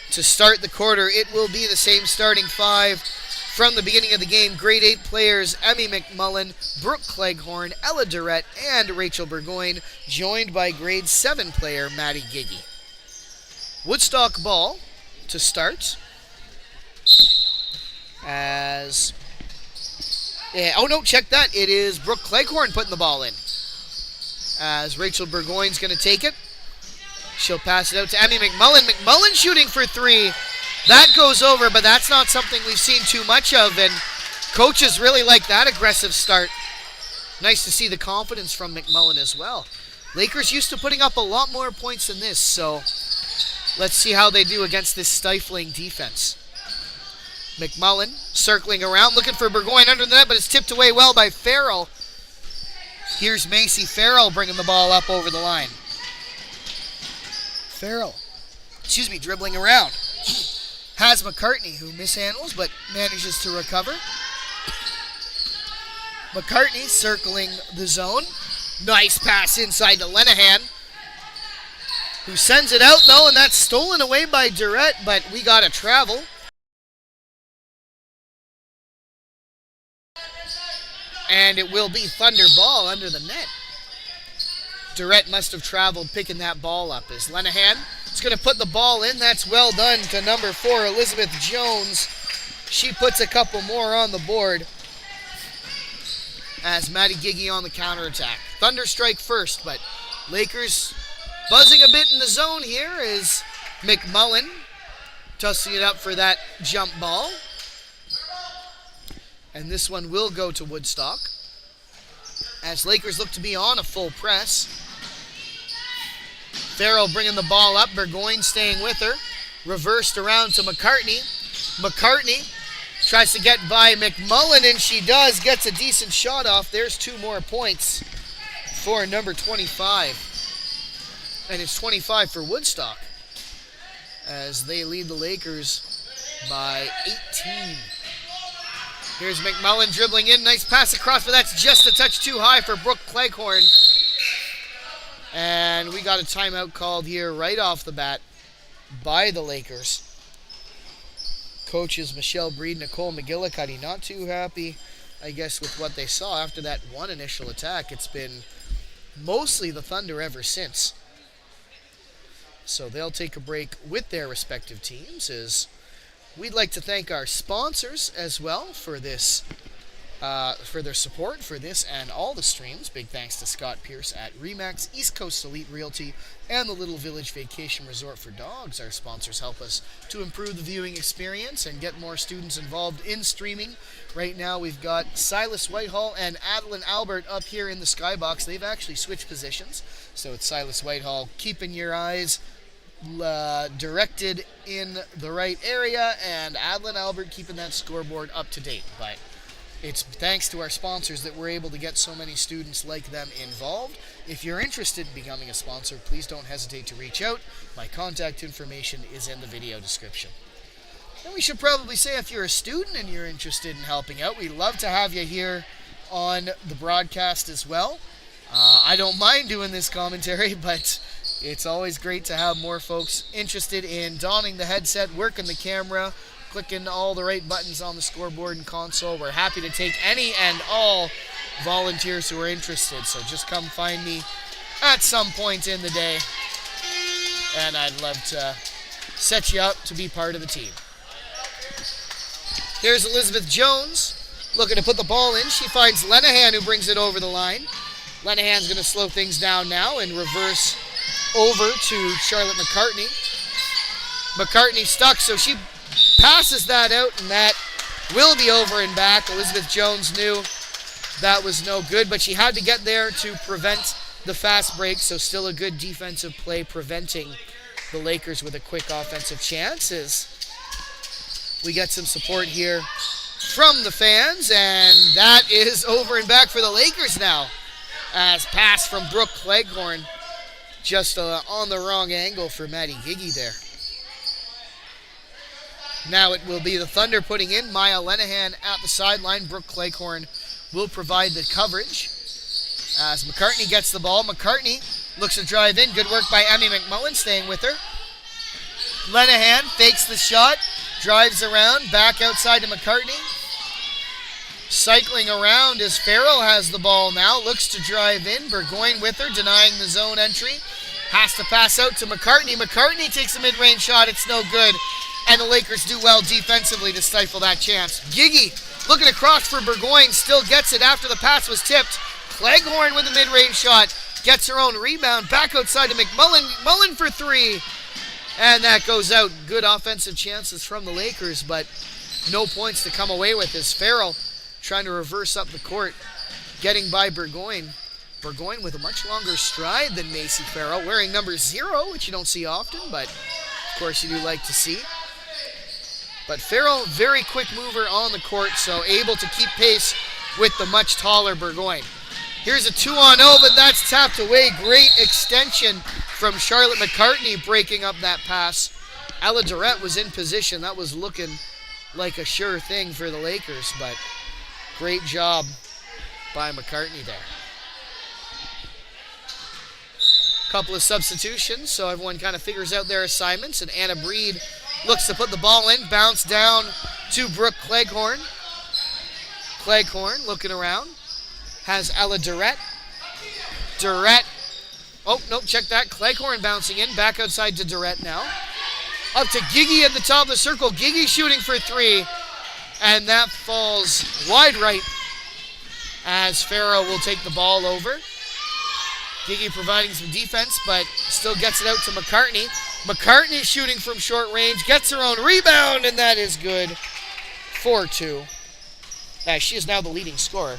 To start the quarter, it will be the same starting five from the beginning of the game. Grade 8 players Emmy McMullen, Brooke Cleghorn, Ella Durrett, and Rachel Burgoyne, joined by grade 7 player Maddie Giggy. Woodstock ball to start. Check that. It is Brooke Cleghorn putting the ball in. As Rachel Burgoyne's going to take it. She'll pass it out to Emmy McMullen. McMullen shooting for three. That goes over, but that's not something we've seen too much of, and coaches really like that aggressive start. Nice to see the confidence from McMullen as well. Lakers used to putting up a lot more points than this, so let's see how they do against this stifling defense. McMullen circling around, looking for Burgoyne under the net, but it's tipped away well by Farrell. Here's Macy Farrell bringing the ball up over the line. Farrell, dribbling around. Has McCartney, who mishandles but manages to recover. McCartney circling the zone. Nice pass inside to Lenahan, who sends it out though, and that's stolen away by Durrett, but we got to travel. And it will be Thunder ball under the net. Durrett must have traveled picking that ball up as Lenahan is going to put the ball in. That's well done to number 4, Elizabeth Jones. She puts a couple more on the board as Maddie Giggy on the counterattack. Thunder strike first, but Lakers buzzing a bit in the zone here is McMullen tossing it up for that jump ball. And this one will go to Woodstock as Lakers look to be on a full press. Farrell bringing the ball up. Burgoyne staying with her. Reversed around to McCartney. McCartney tries to get by McMullen, and she does. Gets a decent shot off. There's 2 more points for number 25. And it's 25 for Woodstock as they lead the Lakers by 18. Here's McMullen dribbling in. Nice pass across, but that's just a touch too high for Brooke Cleghorn. And we got a timeout called here right off the bat by the Lakers. Coaches Michelle Breed, Nicole McGillicuddy not too happy, I guess, with what they saw after that one initial attack. It's been mostly the Thunder ever since. So they'll take a break with their respective teams. As we'd like to thank our sponsors as well for this, for their support for this and all the streams. Big thanks to Scott Pierce at Remax, East Coast Elite Realty, and the Little Village Vacation Resort for Dogs. Our sponsors help us to improve the viewing experience and get more students involved in streaming. Right now we've got Silas Whitehall and Adeline Albert up here in the skybox. They've actually switched positions, so it's Silas Whitehall keeping your eyes directed in the right area, and Adeline Albert keeping that scoreboard up to date. But it's thanks to our sponsors that we're able to get so many students like them involved. If you're interested in becoming a sponsor, please don't hesitate to reach out. My contact information is in the video description. And we should probably say, if you're a student and you're interested in helping out, we'd love to have you here on the broadcast as well. I don't mind doing this commentary, but it's always great to have more folks interested in donning the headset, working the camera, clicking all the right buttons on the scoreboard and console. We're happy to take any and all volunteers who are interested. So just come find me at some point in the day, and I'd love to set you up to be part of the team. Here's Elizabeth Jones looking to put the ball in. She finds Lenahan, who brings it over the line. Lenahan's going to slow things down now and reverse over to Charlotte McCartney. McCartney stuck, so she passes that out, and that will be over and back. Elizabeth Jones knew that was no good, but she had to get there to prevent the fast break, so still a good defensive play preventing the Lakers with a quick offensive chance. As we get some support here from the fans, and that is over and back for the Lakers now. As pass from Brooke Cleghorn Just on the wrong angle for Meduxnekeag there. Now it will be the Thunder putting in Maya Lenahan at the sideline. Brooke Cleghorn will provide the coverage. As McCartney gets the ball, McCartney looks to drive in. Good work by Emmy McMullen, staying with her. Lenahan fakes the shot, drives around, back outside to McCartney. Cycling around as Farrell has the ball now, looks to drive in. Burgoyne with her, denying the zone entry. Has to pass out to McCartney. McCartney takes a mid-range shot, it's no good. And the Lakers do well defensively to stifle that chance. Gigi looking across for Burgoyne, still gets it after the pass was tipped. Cleghorn with a mid-range shot, gets her own rebound, back outside to McMullen. McMullen for three. And that goes out. Good offensive chances from the Lakers, but no points to come away with as Farrell trying to reverse up the court, getting by Burgoyne. Burgoyne with a much longer stride than Macy Farrell, wearing number 0, which you don't see often, but of course you do like to see. But Farrell, very quick mover on the court, so able to keep pace with the much taller Burgoyne. Here's a 2-on-0, but that's tapped away. Great extension from Charlotte McCartney breaking up that pass. Ella Durrett was in position. That was looking like a sure thing for the Lakers, but great job by McCartney there. Couple of substitutions, so everyone kind of figures out their assignments, and Anna Breed looks to put the ball in, bounce down to Brooke Cleghorn. Cleghorn looking around, has Ella Durrett. Durrett, oh, nope, check that. Cleghorn bouncing in, back outside to Durrett now. Up to Gigi at the top of the circle. Gigi shooting for three, and that falls wide right as Farrell will take the ball over. Gigi providing some defense, but still gets it out to McCartney. McCartney shooting from short range, gets her own rebound, and that is good. 4-2. She is now the leading scorer.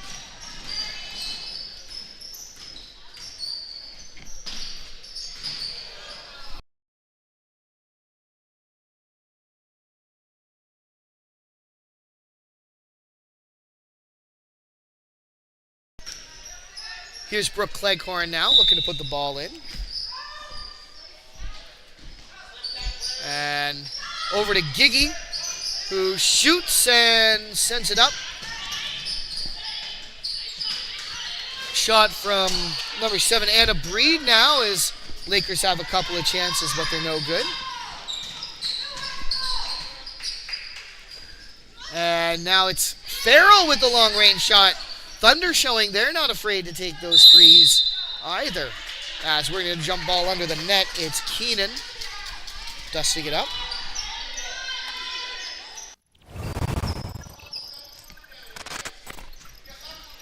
Here's Brooke Cleghorn now, looking to put the ball in. And over to Gigi, who shoots and sends it up. Shot from number 7, Anna Breed now, as Lakers have a couple of chances, but they're no good. And now it's Farrell with the long-range shot. Thunder showing they're not afraid to take those threes either. As we're going to jump ball under the net, it's Keenan dusting it up.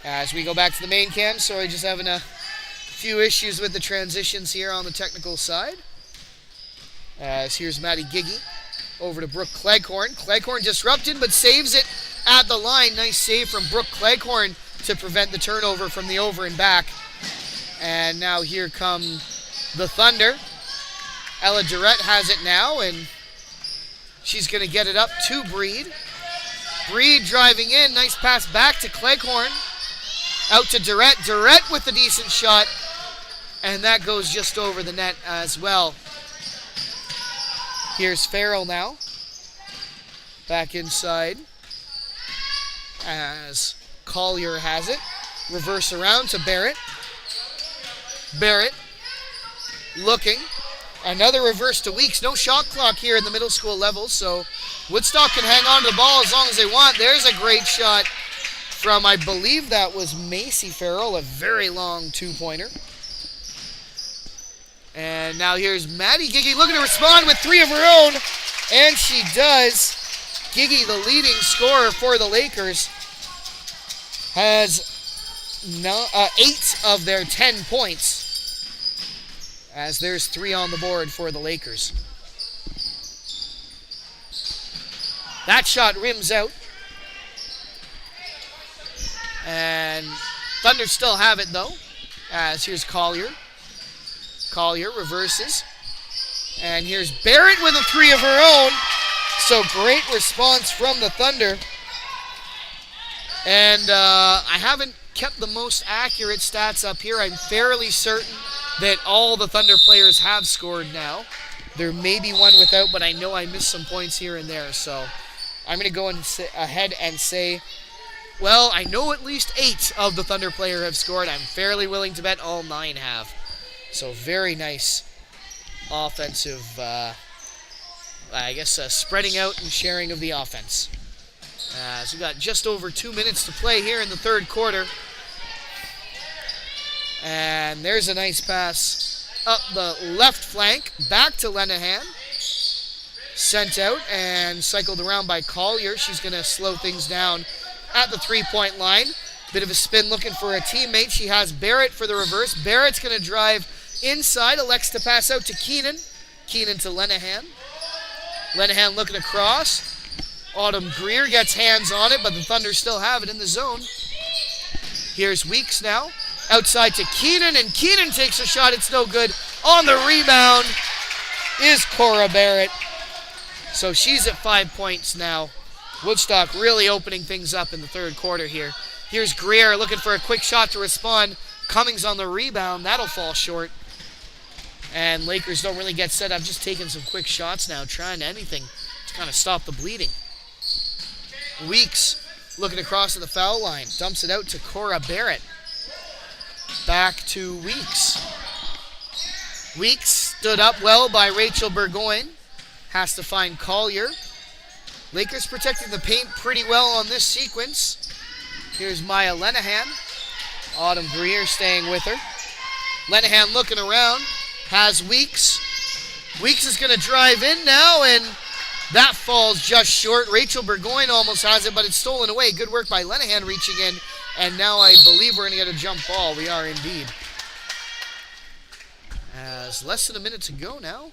As we go back to the main cam, sorry, just having a few issues with the transitions here on the technical side. As here's Meduxnekeag over to Brooke Cleghorn. Cleghorn disrupted, but saves it at the line. Nice save from Brooke Cleghorn to prevent the turnover from the over and back. And now here come the Thunder. Ella Durrett has it now, and she's going to get it up to Breed. Breed driving in. Nice pass back to Cleghorn. Out to Durrett. Durrett with a decent shot, and that goes just over the net as well. Here's Farrell now. Back inside as Collier has it. Reverse around to Barrett. Barrett looking. Another reverse to Weeks. No shot clock here in the middle school level, so Woodstock can hang on to the ball as long as they want. There's a great shot from, I believe that was Macy Farrell, a very long two-pointer. And now here's Meduxnekeag looking to respond with three of her own, and she does. Gigi, the leading scorer for the Lakers, has 8 of their 10 points, as there's 3 on the board for the Lakers. That shot rims out. And Thunder still have it, though, as here's Collier. Collier reverses. And here's Barrett with a 3 of her own. So great response from the Thunder. And I haven't kept the most accurate stats up here. I'm fairly certain that all the Thunder players have scored now. There may be one without, but I know I missed some points here and there. So I'm going to go ahead and say, well, I know at least 8 of the Thunder player have scored. I'm fairly willing to bet all 9 have. So very nice offensive, spreading out and sharing of the offense. So we've got just over 2 minutes to play here in the third quarter. And there's a nice pass up the left flank, back to Lenahan. Sent out and cycled around by Collier. She's going to slow things down at the three-point line. Bit of a spin looking for a teammate. She has Barrett for the reverse. Barrett's going to drive inside, elects to pass out to Keenan. Keenan to Lenahan. Lenahan looking across. Autumn Greer gets hands on it, but the Thunder still have it in the zone. Here's Weeks now. Outside to Keenan, and Keenan takes a shot. It's no good. On the rebound is Cora Barrett. So she's at 5 points now. Woodstock really opening things up in the third quarter here. Here's Greer looking for a quick shot to respond. Cummings on the rebound. That'll fall short. And Lakers don't really get set up. Just taking some quick shots now, trying anything to kind of stop the bleeding. Weeks looking across to the foul line. Dumps it out to Cora Barrett. Back to Weeks. Weeks stood up well by Rachel Burgoyne. Has to find Collier. Lakers protecting the paint pretty well on this sequence. Here's Maya Lenahan. Autumn Greer staying with her. Lenahan looking around. Has Weeks. Weeks is going to drive in now, and that falls just short. Rachel Burgoyne almost has it, but it's stolen away. Good work by Lenahan reaching in. And now I believe we're going to get a jump ball. We are indeed. As less than a minute to go now.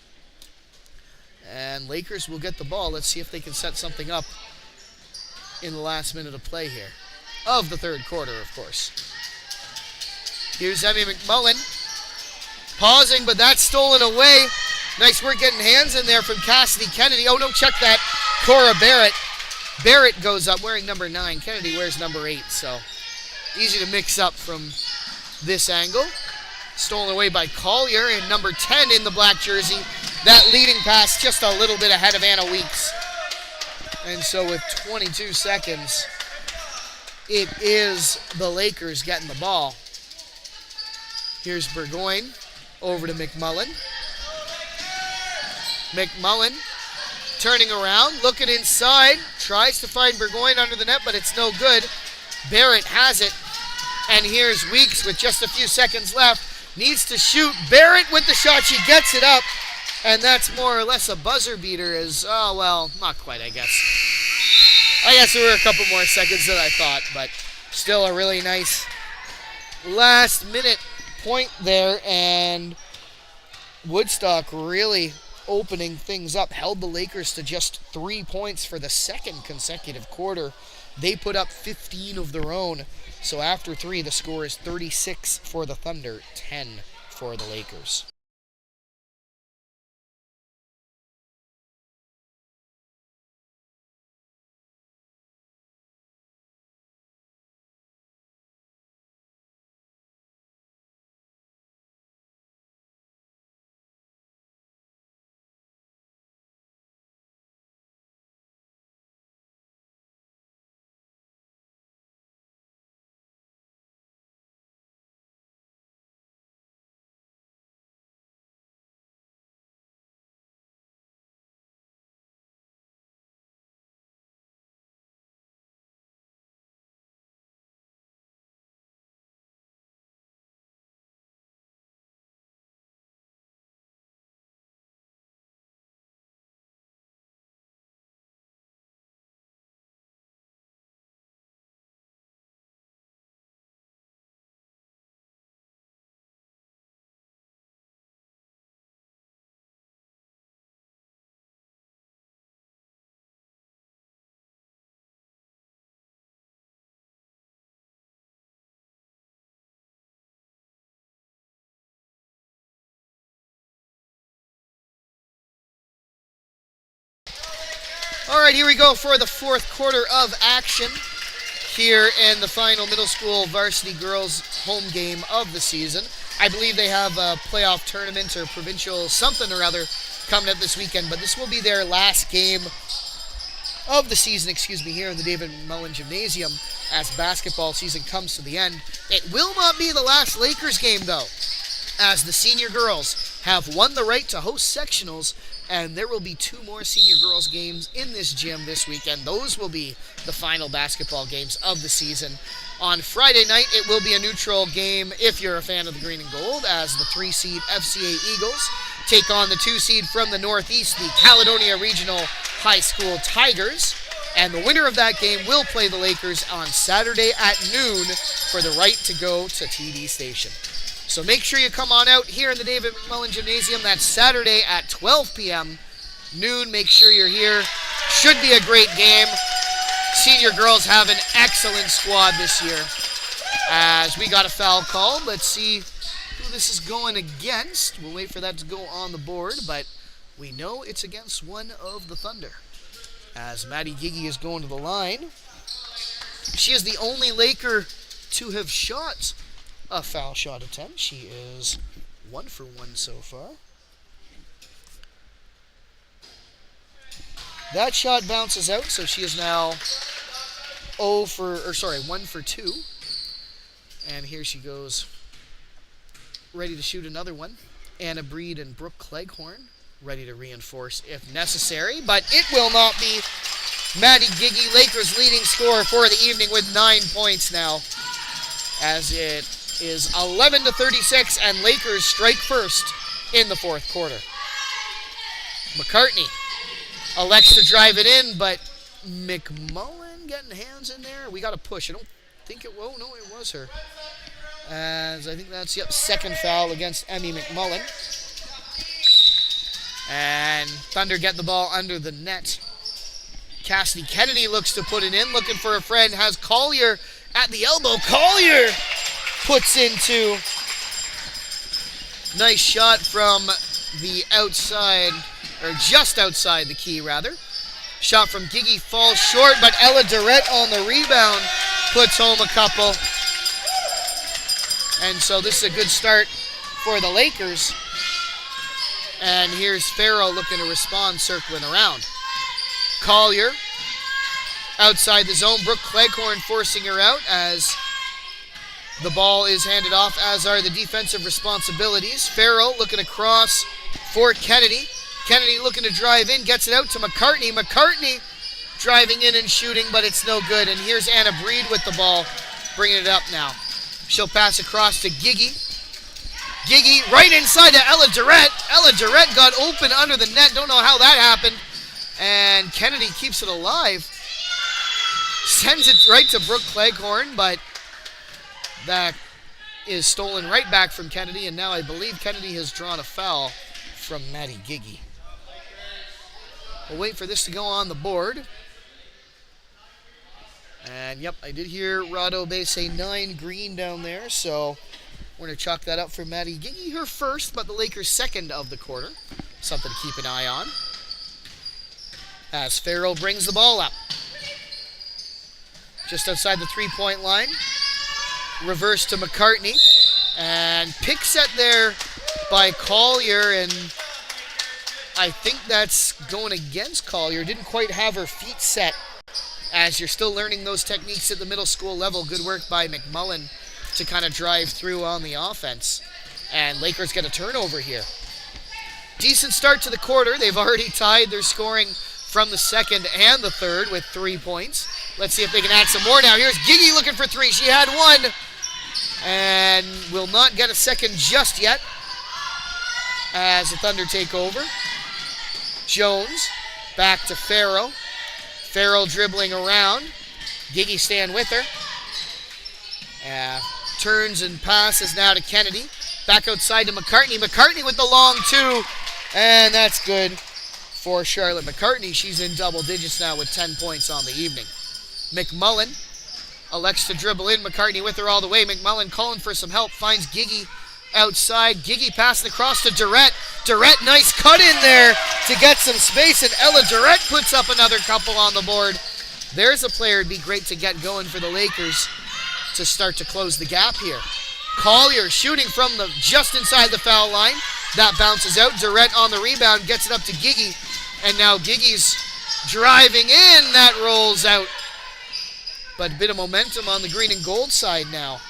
And Lakers will get the ball. Let's see if they can set something up in the last minute of play here. Of the third quarter, of course. Here's Emmy McMullen. Pausing, but that's stolen away. Nice work getting hands in there from Cassidy Kennedy. Oh, no, check that. Cora Barrett. Barrett goes up wearing number 9. Kennedy wears number 8, so easy to mix up from this angle. Stolen away by Collier and number 10 in the black jersey. That leading pass just a little bit ahead of Anna Weeks. And so with 22 seconds, it is the Lakers getting the ball. Here's Burgoyne over to McMullen. McMullen turning around, looking inside, tries to find Burgoyne under the net, but it's no good. Barrett has it. And here's Weeks with just a few seconds left. Needs to shoot. Barrett with the shot. She gets it up. And that's more or less a buzzer beater as, oh, well, not quite, I guess. I guess there were a couple more seconds than I thought, but still a really nice last minute point there. And Woodstock really opening things up. Held the Lakers to just 3 points for the second consecutive quarter. They put up 15 of their own. So after 3, the score is 36 for the Thunder, 10 for the Lakers. All right, here we go for the fourth quarter of action here in the final middle school varsity girls home game of the season. I believe they have a playoff tournament or provincial something or other coming up this weekend, but this will be their last game of the season, here in the David Mullen Gymnasium as basketball season comes to the end. It will not be the last Lakers game, though, as the senior girls have won the right to host sectionals, and there will be 2 more senior girls games in this gym this weekend. Those will be the final basketball games of the season. On Friday night, it will be a neutral game if you're a fan of the green and gold, as the 3-seed FCA Eagles take on the 2-seed from the Northeast, the Caledonia Regional High School Tigers. And the winner of that game will play the Lakers on Saturday at noon for the right to go to TD Station. So make sure you come on out here in the David Mullen Gymnasium. That's Saturday at 12 p.m. noon. Make sure you're here. Should be a great game. Senior girls have an excellent squad this year. As we got a foul call, let's see who this is going against. We'll wait for that to go on the board, but we know it's against one of the Thunder. As Maddie Giggy is going to the line. She is the only Laker to have shot a foul shot attempt. She is 1 for 1 so far. That shot bounces out, so she is now 1 for 2. And here she goes, ready to shoot another one. Anna Breed and Brooke Cleghorn ready to reinforce if necessary, but it will not be. Maddie Giggy, Lakers leading scorer for the evening with 9 points now, as it is 11-36, and Lakers strike first in the fourth quarter. McCartney elects to drive it in, but McMullen getting hands in there. We got a push. I don't think it. Oh no, it was her. As I think that's second foul against Emmy McMullen. And Thunder get the ball under the net. Cassidy Kennedy looks to put it in, looking for a friend, has Collier at the elbow. Collier puts in 2. Nice shot from the outside, or just outside the key, rather. Shot from Giggy falls short, but Ella Durrett on the rebound puts home a couple. And so this is a good start for the Lakers. And here's Farrow looking to respond, circling around. Collier outside the zone. Brooke Cleghorn forcing her out as the ball is handed off, as are the defensive responsibilities. Farrow looking across for Kennedy. Kennedy looking to drive in, gets it out to McCartney. McCartney driving in and shooting, but it's no good. And here's Anna Breed with the ball, bringing it up now. She'll pass across to Giggy. Giggy right inside to Ella Durrett. Ella Durrett got open under the net. Don't know how that happened. And Kennedy keeps it alive. Sends it right to Brooke Cleghorn, but that is stolen right back from Kennedy. And now I believe Kennedy has drawn a foul from Maddie Giggy. We'll wait for this to go on the board. And yep, I did hear Rod Obey say 9 green down there, so we're going to chalk that up for Maddie Giggy, her first, but the Lakers' second of the quarter. Something to keep an eye on. As Farrow brings the ball up. Just outside the 3-point line. Reverse to McCartney. And pick set there by Collier, and I think that's going against Collier. Didn't quite have her feet set, as you're still learning those techniques at the middle school level. Good work by McMullen to kind of drive through on the offense. And Lakers get a turnover here. Decent start to the quarter. They've already tied their scoring from the second and the third with 3 points. Let's see if they can add some more now. Here's Giggy looking for 3. She had 1 and will not get a second just yet as the Thunder take over. Jones back to Farrow. Farrow dribbling around. Giggy staying with her. Turns and passes now to Kennedy. Back outside to McCartney. McCartney with the long 2. And that's good for Charlotte McCartney. She's in double digits now with 10 points on the evening. McMullen elects to dribble in. McCartney with her all the way. McMullen calling for some help. Finds Giggy outside. Giggy passing across to Durrett. Durrett, nice cut in there to get some space. And Ella Durrett puts up another couple on the board. There's a player it'd be great to get going for the Lakers to start to close the gap here. Collier shooting from just inside the foul line. That bounces out. Durrett on the rebound, gets it up to Giggy. And now Giggy's driving in. That rolls out. But a bit of momentum on the green and gold side now.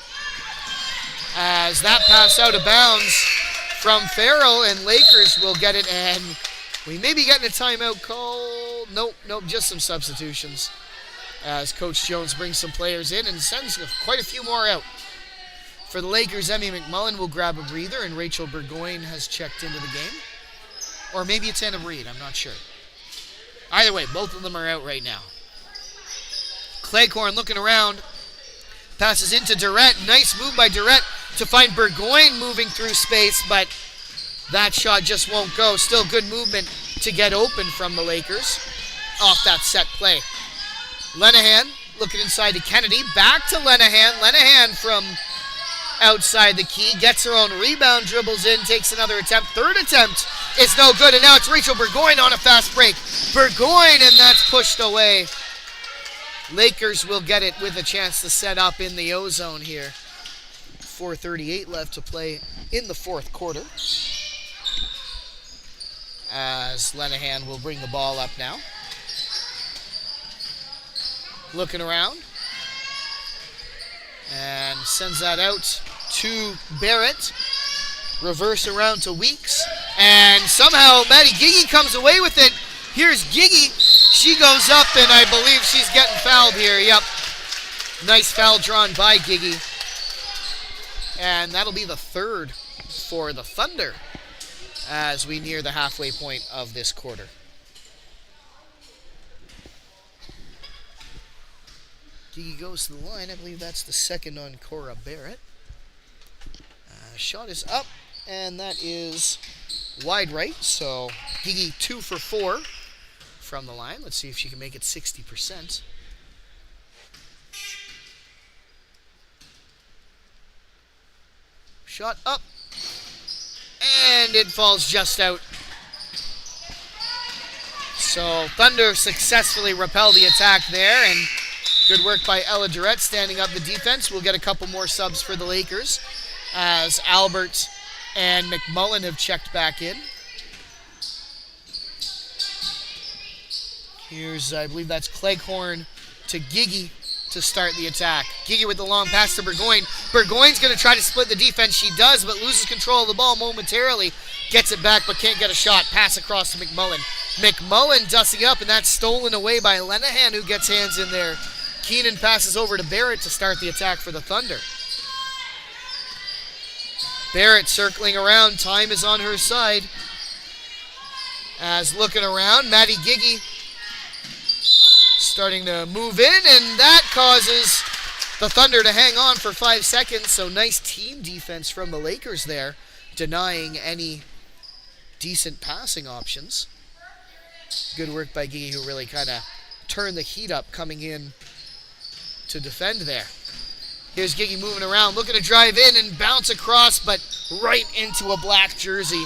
As that pass out of bounds from Farrell, and Lakers will get it. And we may be getting a timeout call. Nope, just some substitutions. As Coach Jones brings some players in and sends quite a few more out. For the Lakers, Emmy McMullen will grab a breather, and Rachel Burgoyne has checked into the game. Or maybe it's Anna Reed, I'm not sure. Either way, both of them are out right now. Cleghorn looking around. Passes into Durrett. Nice move by Durrett to find Burgoyne moving through space, but that shot just won't go. Still good movement to get open from the Lakers off that set play. Lenahan looking inside to Kennedy. Back to Lenahan. Lenahan from outside the key. Gets her own rebound. Dribbles in. Takes another attempt. Third attempt. It's no good. And now it's Rachel Burgoyne on a fast break. Burgoyne, and that's pushed away. Lakers will get it with a chance to set up in the O-zone here. 4:38 left to play in the fourth quarter. As Lenahan will bring the ball up now. Looking around. And sends that out to Barrett. Reverse around to Weeks. And somehow Maddie Giggy comes away with it. Here's Giggy. She goes up, and I believe she's getting fouled here. Yep. Nice foul drawn by Giggy. And that'll be the third for the Thunder as we near the halfway point of this quarter. Giggy goes to the line. I believe that's the second on Cora Barrett. Shot is up, and that is wide right. So Giggy 2 for 4 from the line. Let's see if she can make it 60%. Shot up, and it falls just out. So Thunder successfully repel the attack there, and good work by Ella Durrett standing up the defense. We'll get a couple more subs for the Lakers as Albert and McMullen have checked back in. Here's, I believe that's Cleghorn to Giggy to start the attack. Giggy with the long pass to Burgoyne. Burgoyne's going to try to split the defense. She does, but loses control of the ball momentarily. Gets it back, but can't get a shot. Pass across to McMullen. McMullen dusting up, and that's stolen away by Lenahan, who gets hands in there. Keenan passes over to Barrett to start the attack for the Thunder. Barrett circling around. Time is on her side. As looking around, Maddie Giggy starting to move in, and that causes the Thunder to hang on for 5 seconds. So nice team defense from the Lakers there, denying any decent passing options. Good work by Giggy, who really kind of turned the heat up coming in to defend there. Here's Giggy moving around, looking to drive in and bounce across, but right into a black jersey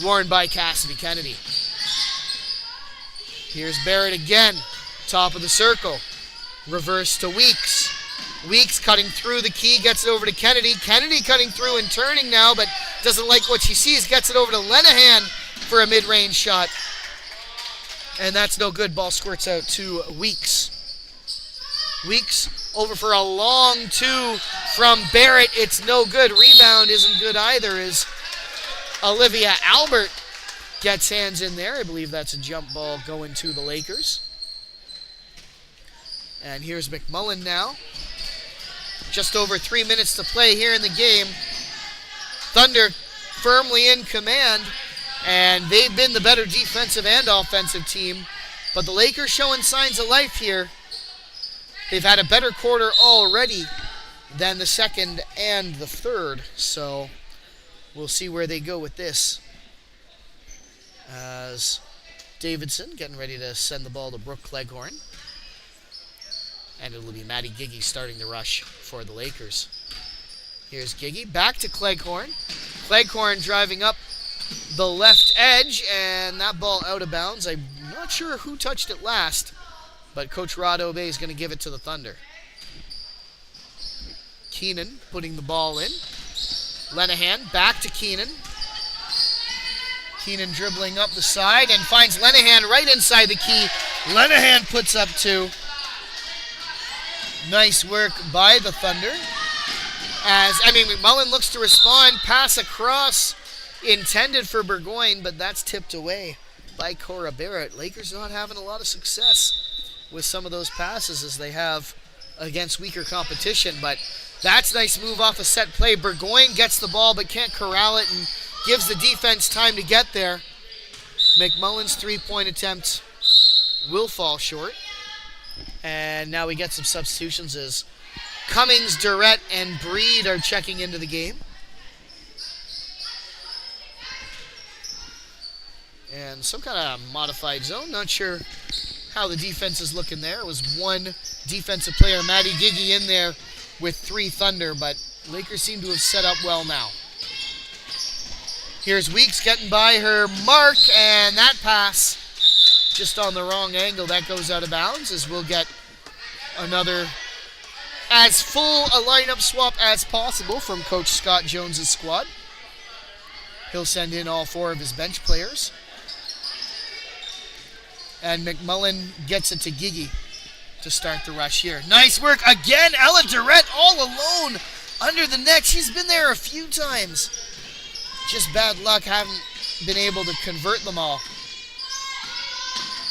worn by Cassidy Kennedy. Here's Barrett again, top of the circle. Reverse to Weeks. Weeks cutting through the key, gets it over to Kennedy. Kennedy cutting through and turning now, but doesn't like what she sees. Gets it over to Lenahan for a mid-range shot. And that's no good. Ball squirts out to Weeks. Weeks over for a long two from Barrett. It's no good. Rebound isn't good either as Olivia Albert gets hands in there. I believe that's a jump ball going to the Lakers. And here's McMullen now. Just over 3 minutes to play here in the game. Thunder firmly in command, and they've been the better defensive and offensive team. But the Lakers showing signs of life here. They've had a better quarter already than the second and the third. So we'll see where they go with this. As Davidson getting ready to send the ball to Brooke Cleghorn. And it'll be Maddie Giggy starting the rush for the Lakers. Here's Giggy, back to Cleghorn. Cleghorn driving up the left edge, and that ball out of bounds. I'm not sure who touched it last. but Coach Rod Obey is going to give it to the Thunder. Keenan putting the ball in. Lenahan back to Keenan. Keenan dribbling up the side and finds Lenahan right inside the key. Lenahan puts up 2. Nice work by the Thunder. As McMullen looks to respond. Pass across intended for Burgoyne, but that's tipped away by Cora Barrett. Lakers not having a lot of success with some of those passes as they have against weaker competition, but that's nice move off a set play. Burgoyne gets the ball but can't corral it and gives the defense time to get there. McMullen's 3-point attempt will fall short. And now we get some substitutions as Cummings, Durrett, and Breed are checking into the game. And some kind of modified zone. Not sure how the defense is looking there. It was one defensive player, Maddie Giggy, in there with 3 Thunder, but Lakers seem to have set up well now. Here's Weeks getting by her mark, and that pass just on the wrong angle. That goes out of bounds as we'll get another as full a lineup swap as possible from Coach Scott Jones' squad. He'll send in all 4 of his bench players. And McMullen gets it to Giggy to start the rush here. Nice work again. Ella Durrett all alone under the net. She's been there a few times. Just bad luck, haven't been able to convert them all.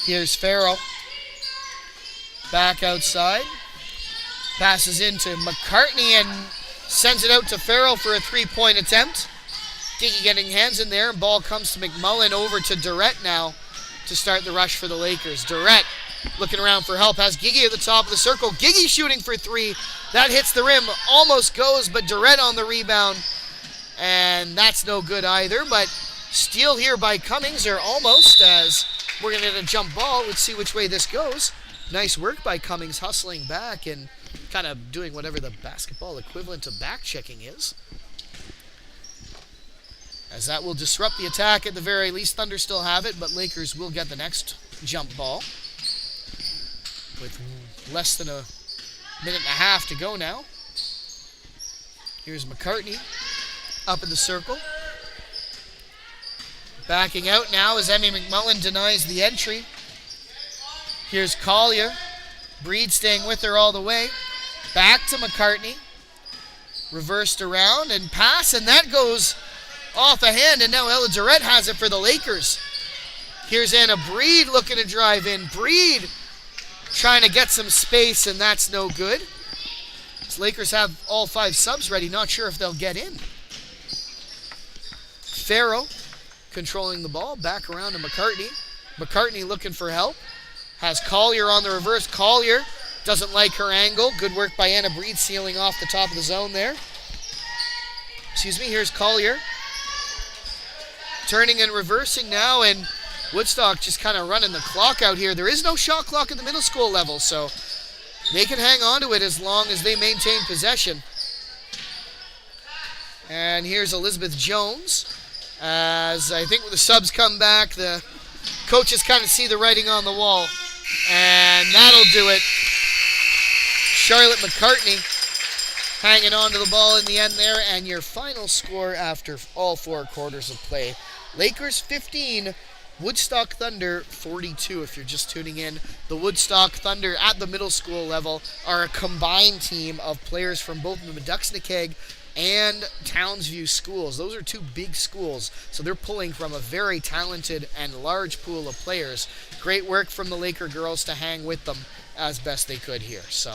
Here's Farrell. Back outside. Passes into McCartney and sends it out to Farrell for a 3-point attempt. Giggy getting hands in there, and ball comes to McMullen. Over to Durrett now to start the rush for the Lakers. Durrett looking around for help, has Giggy at the top of the circle. Giggy shooting for 3. That hits the rim, almost goes, but Durrett on the rebound. And that's no good either, but steal here by Cummings, or almost, as we're going to get a jump ball. Let's see which way this goes. Nice work by Cummings, hustling back and kind of doing whatever the basketball equivalent to back checking is. As that will disrupt the attack at the very least. Thunder still have it, but Lakers will get the next jump ball with less than a minute and a half to go now. Here's McCartney up in the circle. Backing out now as Emmy McMullen denies the entry. Here's Collier. Breed staying with her all the way. Back to McCartney. Reversed around and pass, and that goes off a hand, and now Ella Durrett has it for the Lakers. Here's Anna Breed looking to drive in. Breed trying to get some space, and that's no good. The Lakers have all 5 subs ready. Not sure if they'll get in. Farrell controlling the ball. Back around to McCartney. McCartney looking for help. Has Collier on the reverse. Collier doesn't like her angle. Good work by Anna Breed sealing off the top of the zone there. Here's Collier. Turning and reversing now, and Woodstock just kind of running the clock out here. There is no shot clock at the middle school level, so they can hang on to it as long as they maintain possession. And here's Elizabeth Jones. As I think when the subs come back, the coaches kind of see the writing on the wall. And that'll do it. Charlotte McCartney hanging on to the ball in the end there. And your final score after all 4 quarters of play. Lakers 15, Woodstock Thunder 42. If you're just tuning in, the Woodstock Thunder at the middle school level are a combined team of players from both the Meduxnekeag and Townsview schools. Those are 2 big schools, so they're pulling from a very talented and large pool of players. Great work from the Laker girls to hang with them as best they could here. So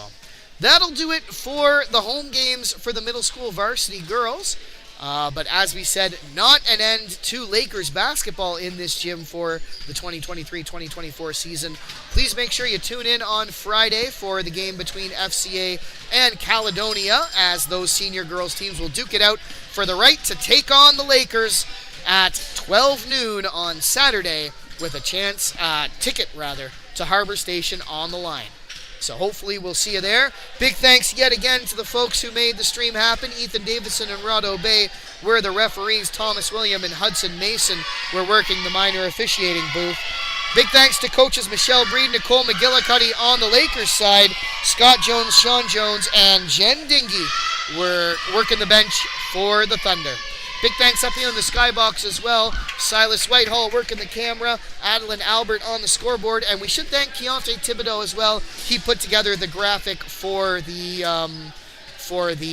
that'll do it for the home games for the middle school varsity girls. But as we said, not an end to Lakers basketball in this gym for the 2023-2024 season. Please make sure you tune in on Friday for the game between FCA and Caledonia, as those senior girls teams will duke it out for the right to take on the Lakers at 12 noon on Saturday, with a ticket to Harbor Station on the line. So hopefully we'll see you there. Big thanks yet again to the folks who made the stream happen. Ethan Davison and Rod Obey were the referees. Thomas William and Hudson Mason were working the minor officiating booth. Big thanks to coaches Michelle Breed, Nicole McGillicuddy on the Lakers side. Scott Jones, Sean Jones, and Jen Dingy were working the bench for the Thunder. Big thanks up here in the skybox as well. Silas Whitehall working the camera. Adeline Albert on the scoreboard. And we should thank Keontae Thibodeau as well. He put together the graphic for the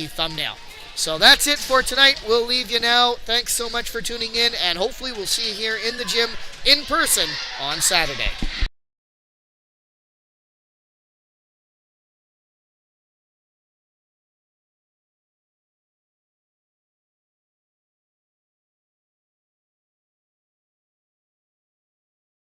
thumbnail. So that's it for tonight. We'll leave you now. Thanks so much for tuning in, and hopefully we'll see you here in the gym in person on Saturday.